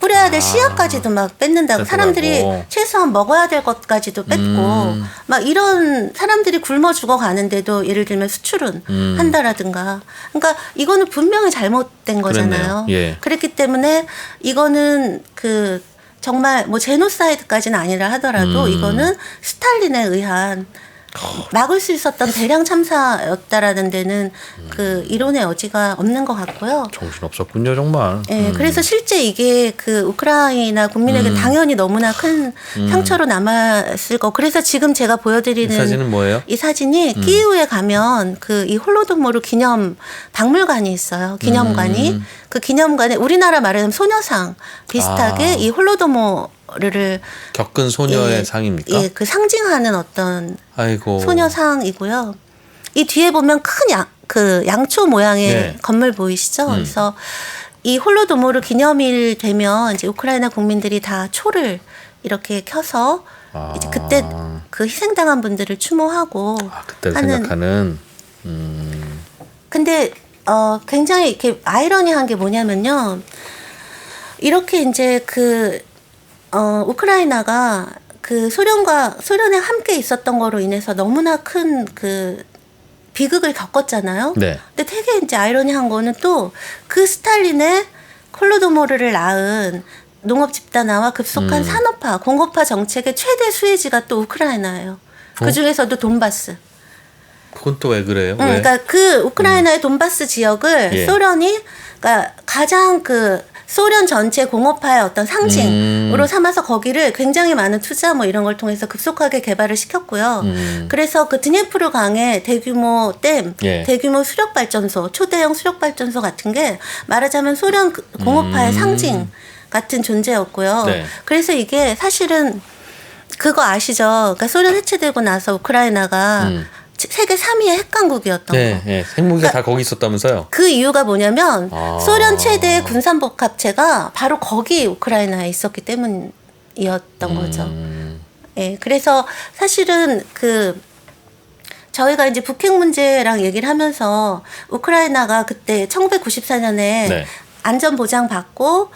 뿌려야 될 씨앗까지도 막 뺏는다고. 사람들이 최소한 먹어야 될 것까지도 뺏고 막 이런 사람들이 굶어 죽어가는데도 예를 들면 수출은 한다라든가. 그러니까 이거는 분명히 잘못된 거잖아요. 그랬기 때문에 이거는 그 정말 뭐 제노사이드까지는 아니라 하더라도 이거는 스탈린에 의한 막을 수 있었던 대량 참사였다라는 데는 그 이론의 여지가 없는 것 같고요. 정신없었군요, 정말. 네, 그래서 실제 이게 그 우크라이나 국민에게 당연히 너무나 큰 상처로 남았을 거. 그래서 지금 제가 보여드리는 이 사진은 뭐예요? 이 사진이 키이우에 가면 그 이 홀로도모르 기념 박물관이 있어요. 기념관이 그 기념관에 우리나라 말하면 소녀상 비슷하게 이 홀로도모르를 겪은 소녀의 상입니까? 예, 그 상징하는 어떤 아이고. 소녀상이고요. 이 뒤에 보면 큰 양초 모양의 건물 보이시죠? 그래서 이 홀로도모르 기념일 되면 이제 우크라이나 국민들이 다 초를 이렇게 켜서 이제 그때 그 희생당한 분들을 추모하고 그때 생각하는. 근데 굉장히 이렇게 아이러니한 게 뭐냐면요. 이렇게 이제 우크라이나가 그 소련에 함께 있었던 거로 인해서 너무나 큰 그 비극을 겪었잖아요. 근데 되게 이제 아이러니한 거는 또 그 스탈린의 홀로도모르를 낳은 농업 집단화와 급속한 산업화, 공업화 정책의 최대 수혜지가 또 우크라이나예요. 그 중에서도 돈바스. 그건 또 왜 그래요? 왜? 그러니까 그 우크라이나의 돈바스 지역을 소련이 그러니까 가장 그 소련 전체 공업화의 어떤 상징으로 삼아서 거기를 굉장히 많은 투자 뭐 이런 걸 통해서 급속하게 개발을 시켰고요. 그래서 그 드니프르 강의 대규모 댐, 대규모 수력발전소, 초대형 수력발전소 같은 게 말하자면 소련 공업화의 상징 같은 존재였고요. 그래서 이게 사실은 그거 아시죠? 그러니까 소련 해체되고 나서 우크라이나가 세계 3위의 핵강국이었던 거. 핵무기가 다 거기 있었다면서요? 그 이유가 뭐냐면 소련 최대의 군산복합체가 바로 거기 우크라이나에 있었기 때문이었던 거죠. 그래서 사실은 저희가 이제 북핵 문제랑 얘기를 하면서 우크라이나가 그때 1994년에 안전 보장 받고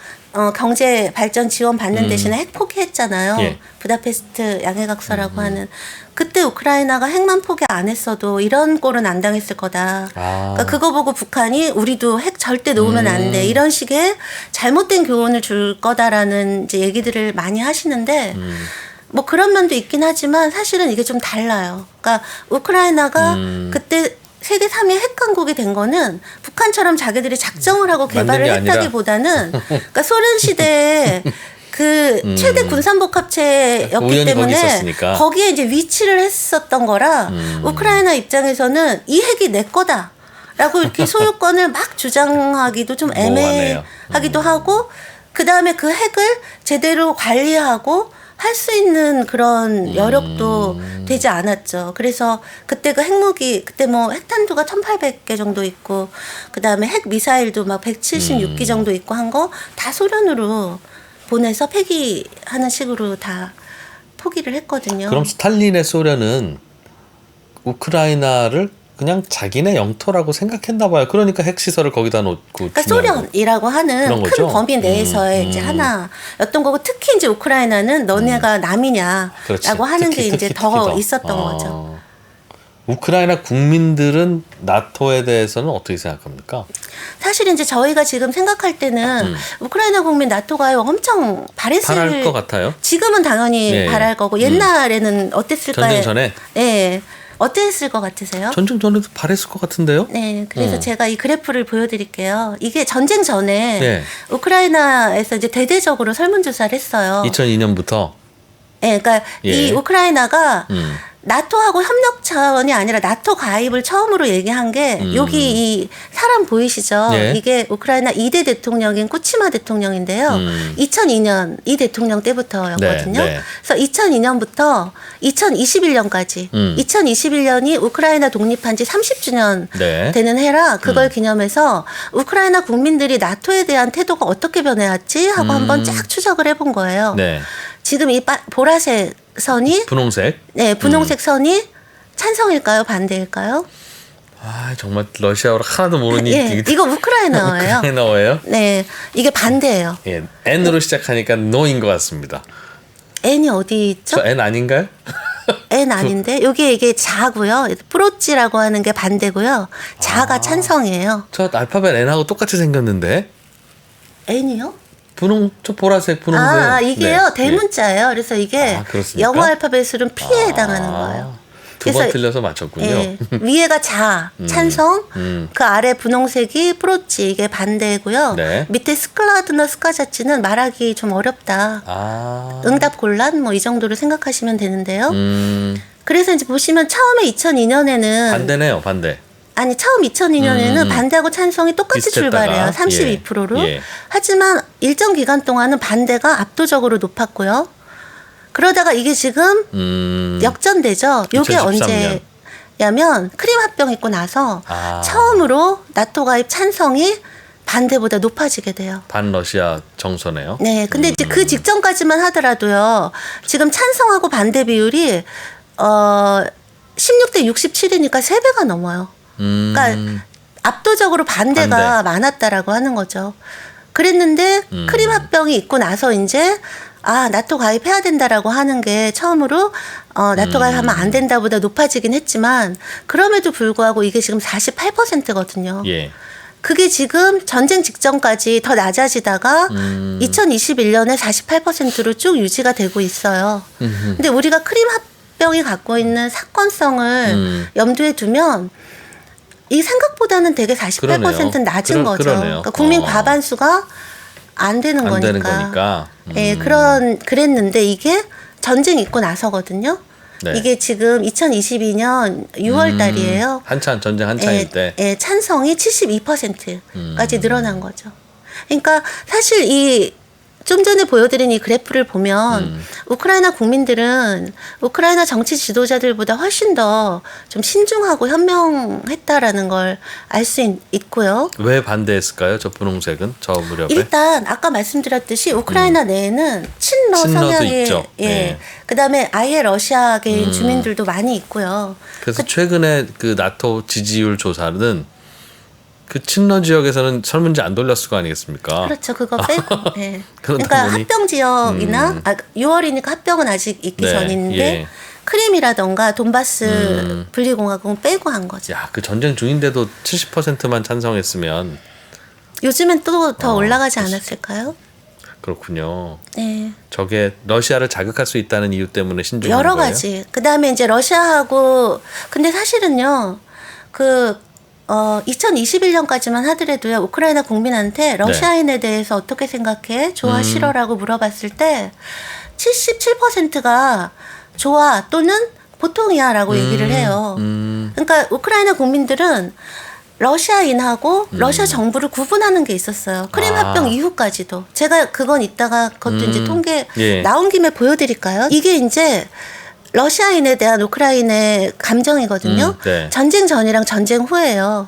경제 발전 지원 받는 대신에 핵 포기했잖아요. 부다페스트 양해각서라고 하는. 그때 우크라이나가 핵만 포기 안 했어도 이런 꼴은 안 당했을 거다. 그러니까 그거 보고 북한이 우리도 핵 절대 놓으면 안 돼. 이런 식의 잘못된 교훈을 줄 거다라는 이제 얘기들을 많이 하시는데 뭐 그런 면도 있긴 하지만 사실은 이게 좀 달라요. 그러니까 우크라이나가 그때 세계 3위 핵강국이 된 거는 북한처럼 자기들이 작정을 하고 개발을 했다기보다는 그러니까 소련 시대에 그 최대 군산복합체였기 때문에 거기에 이제 위치를 했었던 거라 우크라이나 입장에서는 이 핵이 내 거다라고 이렇게 소유권을 막 주장하기도 좀 애매하기도 하고 그 다음에 그 핵을 제대로 관리하고 할 수 있는 그런 여력도 되지 않았죠. 그래서 그때 그 핵무기, 그때 뭐 핵탄두가 1,800개 정도 있고, 그 다음에 핵 미사일도 막 176기 정도 있고 한 거 다 소련으로 보내서 폐기하는 식으로 다 포기를 했거든요. 그럼 스탈린의 소련은 우크라이나를 그냥 자기네 영토라고 생각했나 봐요. 그러니까 핵시설을 거기다 놓고. 그러니까 주냐고. 소련이라고 하는 그런 큰 거죠? 범위 내에서의 이제 하나였던 거고, 특히 이제 우크라이나는 너네가 남이냐라고 그렇지. 하는 특히, 게 이제 특히 더 있었던 거죠. 우크라이나 국민들은 나토에 대해서는 어떻게 생각합니까? 사실 이제 저희가 지금 생각할 때는 우크라이나 국민 나토 가입 엄청 바랄 것 같아요. 지금은 당연히 예, 예. 바랄 거고, 옛날에는 어땠을까요? 전쟁 전에? 네. 어땠을 것 같으세요? 전쟁 전에도 바랬을 것 같은데요? 네, 그래서 제가 이 그래프를 보여드릴게요. 이게 전쟁 전에 네. 우크라이나에서 이제 대대적으로 설문조사를 했어요. 2002년부터. 네, 그러니까 예. 이 우크라이나가 나토하고 협력 차원이 아니라 나토 가입을 처음으로 얘기한 게 여기 이 사람 보이시죠? 예. 이게 우크라이나 2대 대통령인 쿠치마 대통령인데요. 2002년 이 대통령 때부터였거든요. 네, 네. 그래서 2002년부터 2021년까지 2021년이 우크라이나 독립한 지 30주년 네. 되는 해라. 그걸 기념해서 우크라이나 국민들이 나토에 대한 태도가 어떻게 변해왔지 하고 한번 쫙 추적을 해본 거예요. 네. 지금 이 보라색 선이 분홍색. 네, 분홍색 선이 찬성일까요? 반대일까요? 아, 정말 러시아어를 하나도 모르니. 예, 이거 우크라이나어예요. 우크라이나어예요? 네, 이게 반대예요. 예, N으로 시작하니까 no인 것 같습니다. N이 어디 있죠? 저 N 아닌가요? N 아닌데 여기 이게 자고요. 프로찌라고 하는 게 반대고요. 자가 찬성이에요. 저 알파벳 N하고 똑같이 생겼는데. N이요? 저 보라색, 분홍색. 이게요 네. 대문자예요. 그래서 이게 그렇습니까? 영어 알파벳으로는 P에 해당하는 거예요. 두 번 그래서 틀려서 맞췄군요. 예, 위에가 자, 찬성, 그 아래 분홍색이 프로치, 이게 반대고요. 네. 밑에 스클라드나 스카자치는 말하기 좀 어렵다. 응답 곤란 뭐 이 정도로 생각하시면 되는데요. 그래서 이제 보시면 처음에 2002년에는 반대네요, 반대. 아니 처음 2002년에는 반대하고 찬성이 똑같이 비슷했다가, 출발해요. 32%로. 예. 하지만 일정 기간 동안은 반대가 압도적으로 높았고요. 그러다가 이게 지금 역전되죠. 요게 2013년. 언제냐면 크림 합병 있고 나서 아. 처음으로 나토 가입 찬성이 반대보다 높아지게 돼요. 반러시아 정서네요. 네, 근데 이제 그 직전까지만 하더라도요. 지금 찬성하고 반대 비율이 16대 67이니까 3배가 넘어요. 그러니까 압도적으로 반대가 많았다라고 하는 거죠. 그랬는데 크림 합병이 있고 나서 이제 나토 가입해야 된다라고 하는 게 처음으로 나토 가입하면 안 된다보다 높아지긴 했지만 그럼에도 불구하고 이게 지금 48%거든요. 예. 그게 지금 전쟁 직전까지 더 낮아지다가 2021년에 48%로 쭉 유지가 되고 있어요. 근데 우리가 크림 합병이 갖고 있는 사건성을 염두에 두면 이 생각보다는 되게 48%는 낮은 거죠. 그러니까 국민 과반수가 안 되는 안 거니까. 되는 거니까. 예, 그랬는데 이게 전쟁 있고 나서거든요. 네. 이게 지금 2022년 6월 달이에요. 전쟁 한창일 때. 예, 찬성이 72%까지 늘어난 거죠. 그러니까 사실 이 좀 전에 보여드린 이 그래프를 보면 우크라이나 국민들은 우크라이나 정치 지도자들보다 훨씬 더 좀 신중하고 현명했다라는 걸 알 수 있고요. 왜 반대했을까요? 저 분홍색은 저 무렵에. 일단 아까 말씀드렸듯이 우크라이나 내에는 친러 친러도 성향의 있죠. 네. 그다음에 아예 러시아계인 주민들도 많이 있고요. 그래서 최근에 그 나토 지지율 조사는 그 친러 지역에서는 설문지 안 돌렸을 거 아니겠습니까? 그렇죠. 그거 빼고. 네. 그러다 그러니까 보니- 합병 지역이나 6월이니까 합병은 아직 있기 네, 전인데 예. 크림이라던가 돈바스 분리공화국은 빼고 한 거죠. 야, 그 전쟁 중인데도 70%만 찬성했으면 요즘엔 또 더 올라가지 않았을까요? 그렇군요. 네. 저게 러시아를 자극할 수 있다는 이유 때문에 신중한 여러 거예요? 가지. 그다음에 이제 러시아하고 근데 사실은요. 2021년까지만 하더라도요. 우크라이나 국민한테 러시아인에 대해서 어떻게 생각해? 좋아, 싫어라고 물어봤을 때 77%가 좋아 또는 보통이야라고 얘기를 해요. 그러니까 우크라이나 국민들은 러시아인하고 러시아 정부를 구분하는 게 있었어요. 크림 합병 이후까지도. 제가 그건 이따가 그것도 이제 통계 예. 나온 김에 보여드릴까요? 이게 이제 러시아인에 대한 우크라이나의 감정이거든요. 네. 전쟁 전이랑 전쟁 후예요.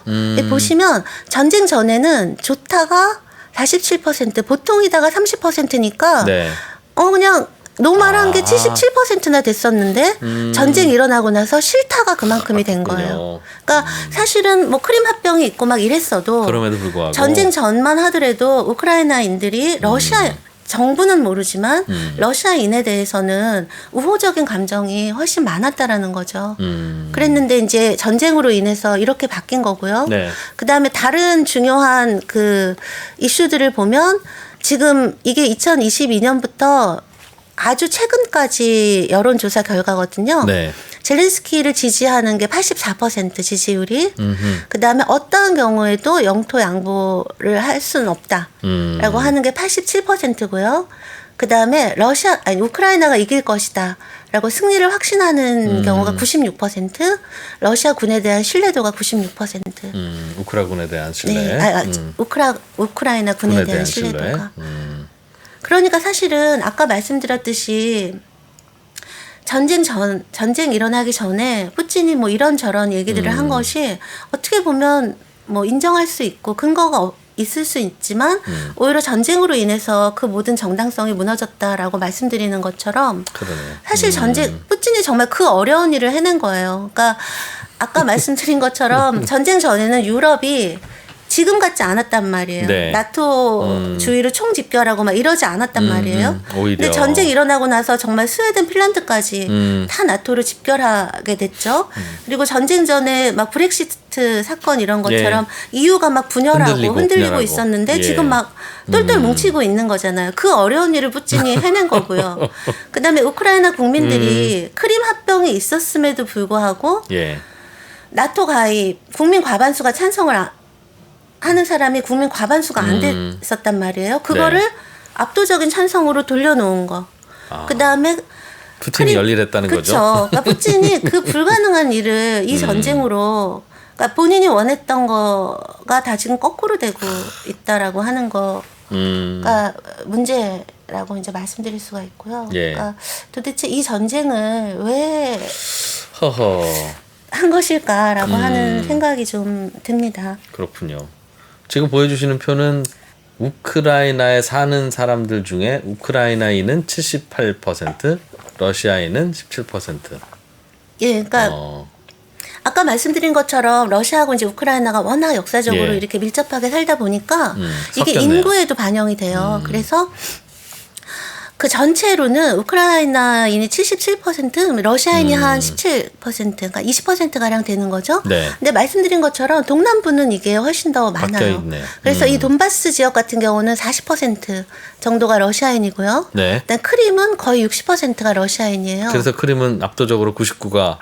보시면 전쟁 전에는 좋다가 47%, 보통이다가 30%니까 네. 그냥 너무 말한 게 77%나 됐었는데 전쟁 일어나고 나서 실타가 그만큼이 된 거예요. 그러니까 사실은 뭐 크림 합병이 있고 막 이랬어도 그럼에도 불구하고 전쟁 전만 하더라도 우크라이나인들이 러시아 정부는 모르지만 러시아인에 대해서는 우호적인 감정이 훨씬 많았다라는 거죠. 그랬는데 이제 전쟁으로 인해서 이렇게 바뀐 거고요. 네. 그다음에 다른 중요한 그 이슈들을 보면 지금 이게 2022년부터 아주 최근까지 여론조사 결과거든요. 네. 젤렌스키를 지지하는 게 84% 지지율이. 그다음에 어떠한 경우에도 영토 양보를 할 수는 없다라고 하는 게 87%고요. 그다음에 우크라이나가 이길 것이다라고 승리를 확신하는 경우가 96%, 러시아 군에 대한 신뢰도가 96%. 우크라군에 대한 신뢰. 네, 우크라이나 군에 대한 신뢰도가. 신뢰. 그러니까 사실은 아까 말씀드렸듯이 전쟁 일어나기 전에 푸틴이 뭐 이런저런 얘기들을 한 것이 어떻게 보면 뭐 인정할 수 있고 근거가 있을 수 있지만 오히려 전쟁으로 인해서 그 모든 정당성이 무너졌다라고 말씀드리는 것처럼 그러네요. 사실 푸틴이 정말 그 어려운 일을 해낸 거예요. 그러니까 아까 말씀드린 것처럼 전쟁 전에는 유럽이 지금 같지 않았단 말이에요. 네. 나토 주의를 총집결하고 막 이러지 않았단 말이에요. 오히려. 근데 전쟁 일어나고 나서 정말 스웨덴, 핀란드까지 다 나토를 집결하게 됐죠. 그리고 전쟁 전에 막 브렉시트 사건 이런 것처럼 EU가 막 분열하고 흔들리고 있었는데 예. 지금 막 똘똘 뭉치고 있는 거잖아요. 그 어려운 일을 푸틴이 해낸 거고요. 그다음에 우크라이나 국민들이 크림 합병이 있었음에도 불구하고 예. 나토 가입 국민 과반수가 찬성을 하는 사람이 국민 과반수가 안 됐었단 말이에요. 그거를 네. 압도적인 찬성으로 돌려놓은 거. 그다음에 푸틴이 열일했다는 거죠. 그렇죠. 그러니까 푸틴이 그 불가능한 일을 이 전쟁으로 그러니까 본인이 원했던 거가 다 지금 거꾸로 되고 있다라고 하는 거가 문제라고 이제 말씀드릴 수가 있고요. 예. 그러니까 도대체 이 전쟁을 왜 허허. 한 것일까라고 하는 생각이 좀 듭니다. 그렇군요. 지금 보여주시는 표는 우크라이나에 사는 사람들 중에 우크라이나인은 78%, 러시아인은 17%. 예, 그러니까 아까 말씀드린 것처럼 러시아하고 이제 우크라이나가 워낙 역사적으로 예. 이렇게 밀접하게 살다 보니까 이게 섞였네요. 인구에도 반영이 돼요. 그래서 그 전체로는 우크라이나인이 77%, 러시아인이 한 17%, 그러니까 20%가량 되는 거죠. 네. 근데 말씀드린 것처럼 동남부는 이게 훨씬 더 많아요. 있네요. 그래서 이 돈바스 지역 같은 경우는 40% 정도가 러시아인이고요. 네. 일단 크림은 거의 60%가 러시아인이에요. 그래서 크림은 압도적으로 99가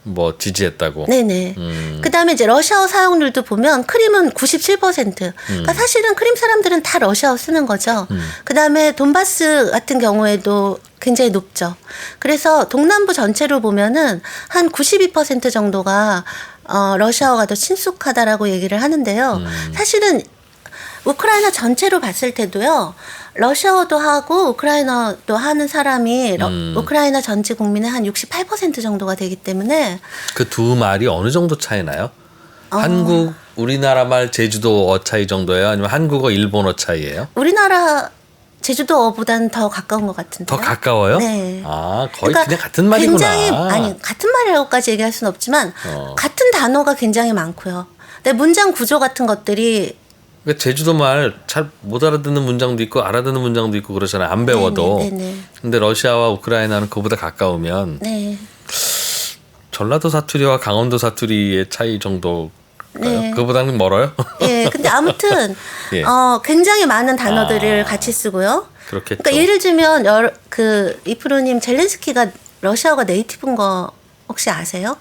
뭐 지지했다고. 네네. 그다음에 이제 러시아어 사용률도 보면 크림은 97%. 그러니까 사실은 크림 사람들은 다 러시아어 쓰는 거죠. 그다음에 돈바스 같은 경우에도 굉장히 높죠. 그래서 동남부 전체로 보면은 한 92% 정도가 러시아어가 더 친숙하다라고 얘기를 하는데요. 사실은 우크라이나 전체로 봤을 때도요. 러시아어도 하고 우크라이나도 하는 사람이 우크라이나 전체 국민의 한 68% 정도가 되기 때문에 그 두 말이 어느 정도 차이나요? 한국, 우리나라 말 제주도어 차이 정도예요? 아니면 한국어, 일본어 차이예요? 우리나라 제주도어보다는 더 가까운 것 같은데. 더 가까워요? 네. 아, 거의 그러니까 그냥 같은 말이구나. 굉장히 아니 같은 말이라고까지 얘기할 수는 없지만 같은 단어가 굉장히 많고요. 근데 문장 구조 같은 것들이 그러니까 제주도 말 잘 못 알아듣는 문장도 있고 알아듣는 문장도 있고 그러잖아요. 안 배워도. 네네. 근데 러시아와 우크라이나는 그보다 가까우면 네. 전라도 사투리와 강원도 사투리의 차이 정도. 네. 그보다는 멀어요? 예, 근데 아무튼 예. 굉장히 많은 단어들을 같이 쓰고요. 그렇겠죠. 그러니까 예를 들면 이프로님 젤렌스키가 러시아어가 네이티브인 거 혹시 아세요?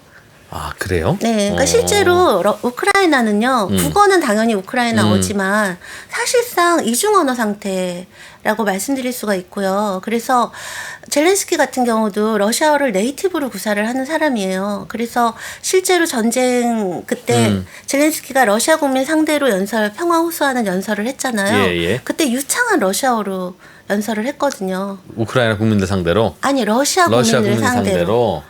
아, 그래요? 네, 그러니까 실제로 우크라이나는요, 국어는 당연히 우크라이나어지만 사실상 이중 언어 상태라고 말씀드릴 수가 있고요. 그래서 젤렌스키 같은 경우도 러시아어를 네이티브로 구사를 하는 사람이에요. 그래서 실제로 전쟁 그때 젤렌스키가 러시아 국민 상대로 평화 호소하는 연설을 했잖아요. 예, 예. 그때 유창한 러시아어로 연설을 했거든요. 우크라이나 국민들 상대로? 아니 러시아 국민들 상대로.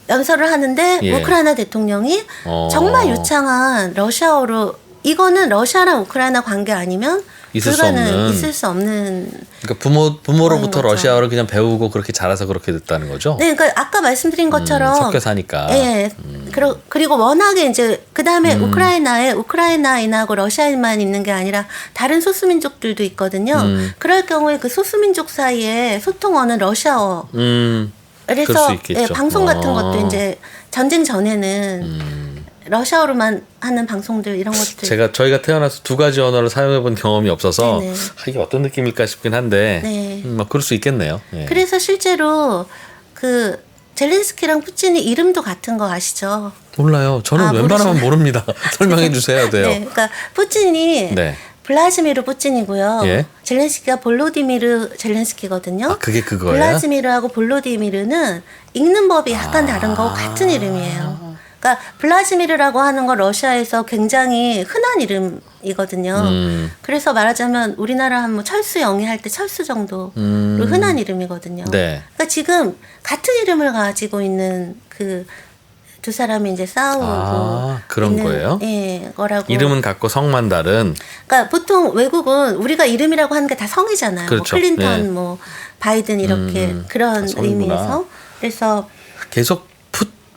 연설을 하는데 예. 우크라이나 대통령이 정말 유창한 러시아어로 이거는 러시아랑 우크라이나 관계 아니면 있을 수 불가능, 없는. 있을 수 없는. 그러니까 부모로부터 거죠. 러시아어를 그냥 배우고 그렇게 자라서 그렇게 됐다는 거죠. 네, 그러니까 아까 말씀드린 것처럼 섞여 사니까. 예. 그리고 워낙에 이제 그다음에 우크라이나에 우크라이나인하고 러시아인만 있는 게 아니라 다른 소수민족들도 있거든요. 그럴 경우에 그 소수민족 사이에 소통어는 러시아어. 그럴 그래서 수 있겠죠. 예, 방송 같은 것도 이제 전쟁 전에는 러시아어로만 하는 방송들 이런 것들. 저희가 태어나서 두 가지 언어를 사용해 본 경험이 없어서 네네. 이게 어떤 느낌일까 싶긴 한데 네. 뭐 그럴 수 있겠네요. 예. 그래서 실제로 그 젤렌스키랑 푸틴이 이름도 같은 거 아시죠? 몰라요. 저는 웬만하면 모릅니다. 설명해 주셔야 돼요. 네, 그러니까 푸틴이 네. 블라지미르 푸틴이고요. 예. 젤렌스키가 볼로디미르 젤렌스키거든요. 아, 그게 그거예요? 블라지미르하고 볼로디미르는 읽는 법이 약간 다른 거고 같은 이름이에요. 그러니까 블라지미르라고 하는 건 러시아에서 굉장히 흔한 이름이거든요. 그래서 말하자면 우리나라 한 뭐 철수 영희할 때 철수 정도로 흔한 이름이거든요. 네. 그러니까 지금 같은 이름을 가지고 있는 그 두 사람이 이제 싸우고 그런 있는, 거예요? 예, 거라고. 이름은 같고 성만 다른. 그러니까 보통 외국은 우리가 이름이라고 하는 게 다 성이잖아요. 그렇죠. 뭐 클린턴, 네. 뭐 바이든 이렇게 그런 성이구나. 의미에서. 그래서 계속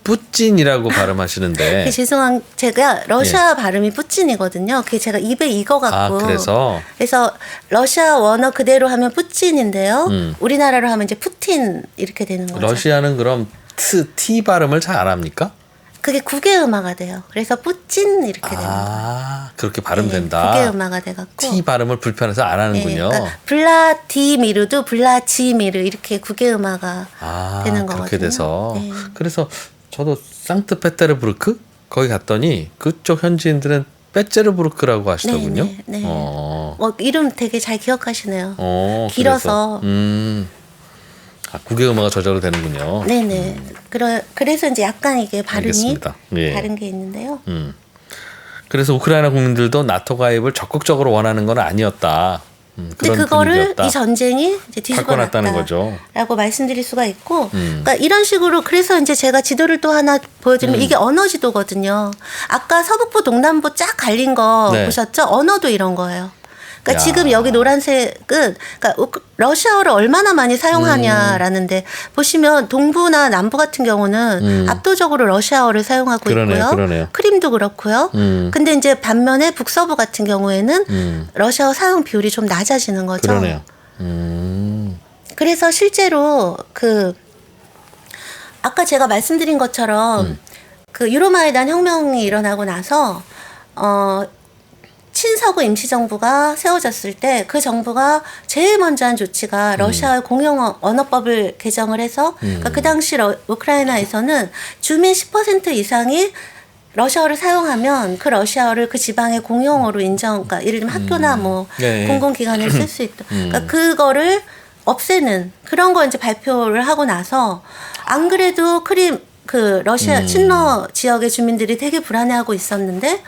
푸찐이라고 발음하시는데. 죄송한 제가 러시아 발음이 푸틴이거든요. 그게 제가 입에 익어갖고. 그래서 러시아 원어 그대로 하면 푸틴인데요. 우리나라로 하면 이제 푸틴 이렇게 되는 거죠. 러시아는 그럼 T 발음을 잘 안 합니까? 그게 국외음화가 돼요. 그래서 푸틴 이렇게 되는 거예요. 그렇게 발음된다. 국외음화가 돼갖고. T 발음을 불편해서 안 하는군요. 그러니까 블라디미르도 블라지미르 이렇게 국외음화가 되는 거거든요. 그렇게 돼서. 네. 그래서 저도 상트페테르부르크 거기 갔더니 그쪽 현지인들은 빼제르부르크라고 하시더군요. 네, 네, 네. 이름 되게 잘 기억하시네요. 길어서. 국외음화가 저절로 되는군요. 네네. 그래서 이제 약간 이게 발음이 알겠습니다. 예. 다른 게 있는데요. 그래서 우크라이나 국민들도 나토 가입을 적극적으로 원하는 건 아니었다. 근데 그런 그거를 분위기였다. 이 전쟁이 이제 뒤집어 바꿔놨다는 거죠. 라고 말씀드릴 수가 있고, 그러니까 이런 식으로 그래서 이제 제가 지도를 또 하나 보여드리면 이게 언어 지도거든요. 아까 서북부 동남부 쫙 갈린 거 네. 보셨죠? 언어도 이런 거예요. 그러니까 야. 지금 여기 노란색은 그러니까 러시아어를 얼마나 많이 사용하냐라는데 보시면 동부나 남부 같은 경우는 압도적으로 러시아어를 사용하고 있고요. 그러네요. 크림도 그렇고요. 근데 이제 반면에 북서부 같은 경우에는 러시아어 사용 비율이 좀 낮아지는 거죠. 그러네요. 그래서 실제로 아까 제가 말씀드린 것처럼 그 유로마이단 혁명이 일어나고 나서 친서구 임시정부가 세워졌을 때 그 정부가 제일 먼저 한 조치가 러시아의 공용 언어법을 개정을 해서 그러니까 그 당시 우크라이나에서는 주민 10% 이상이 러시아어를 사용하면 그 러시아어를 그 지방의 공용어로 그러니까 예를 들면 학교나 뭐 네. 공공기관에 쓸 수 있도록 그러니까 그거를 없애는 그런 거 이제 발표를 하고 나서 안 그래도 러시아 친러 지역의 주민들이 되게 불안해하고 있었는데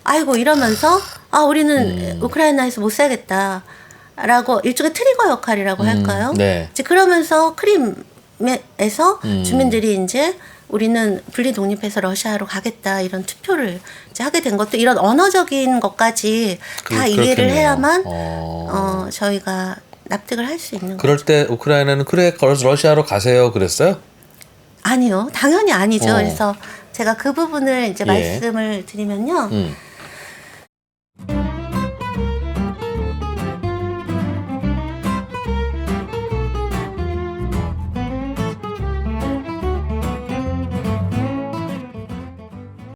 아이고 이러면서 우리는 우크라이나에서 못 살겠다라고 일종의 트리거 역할이라고 할까요? 네. 이제 그러면서 크림에서 주민들이 이제 우리는 분리 독립해서 러시아로 가겠다 이런 투표를 이제 하게 된 것도 이런 언어적인 것까지 다 이해를 그렇겠네요. 해야만 저희가 납득을 할 수 있는 거죠. 그럴 때 우크라이나는 그래 러시아로 가세요 그랬어요? 아니요, 당연히 아니죠. 그래서 제가 그 부분을 이제 예. 말씀을 드리면요.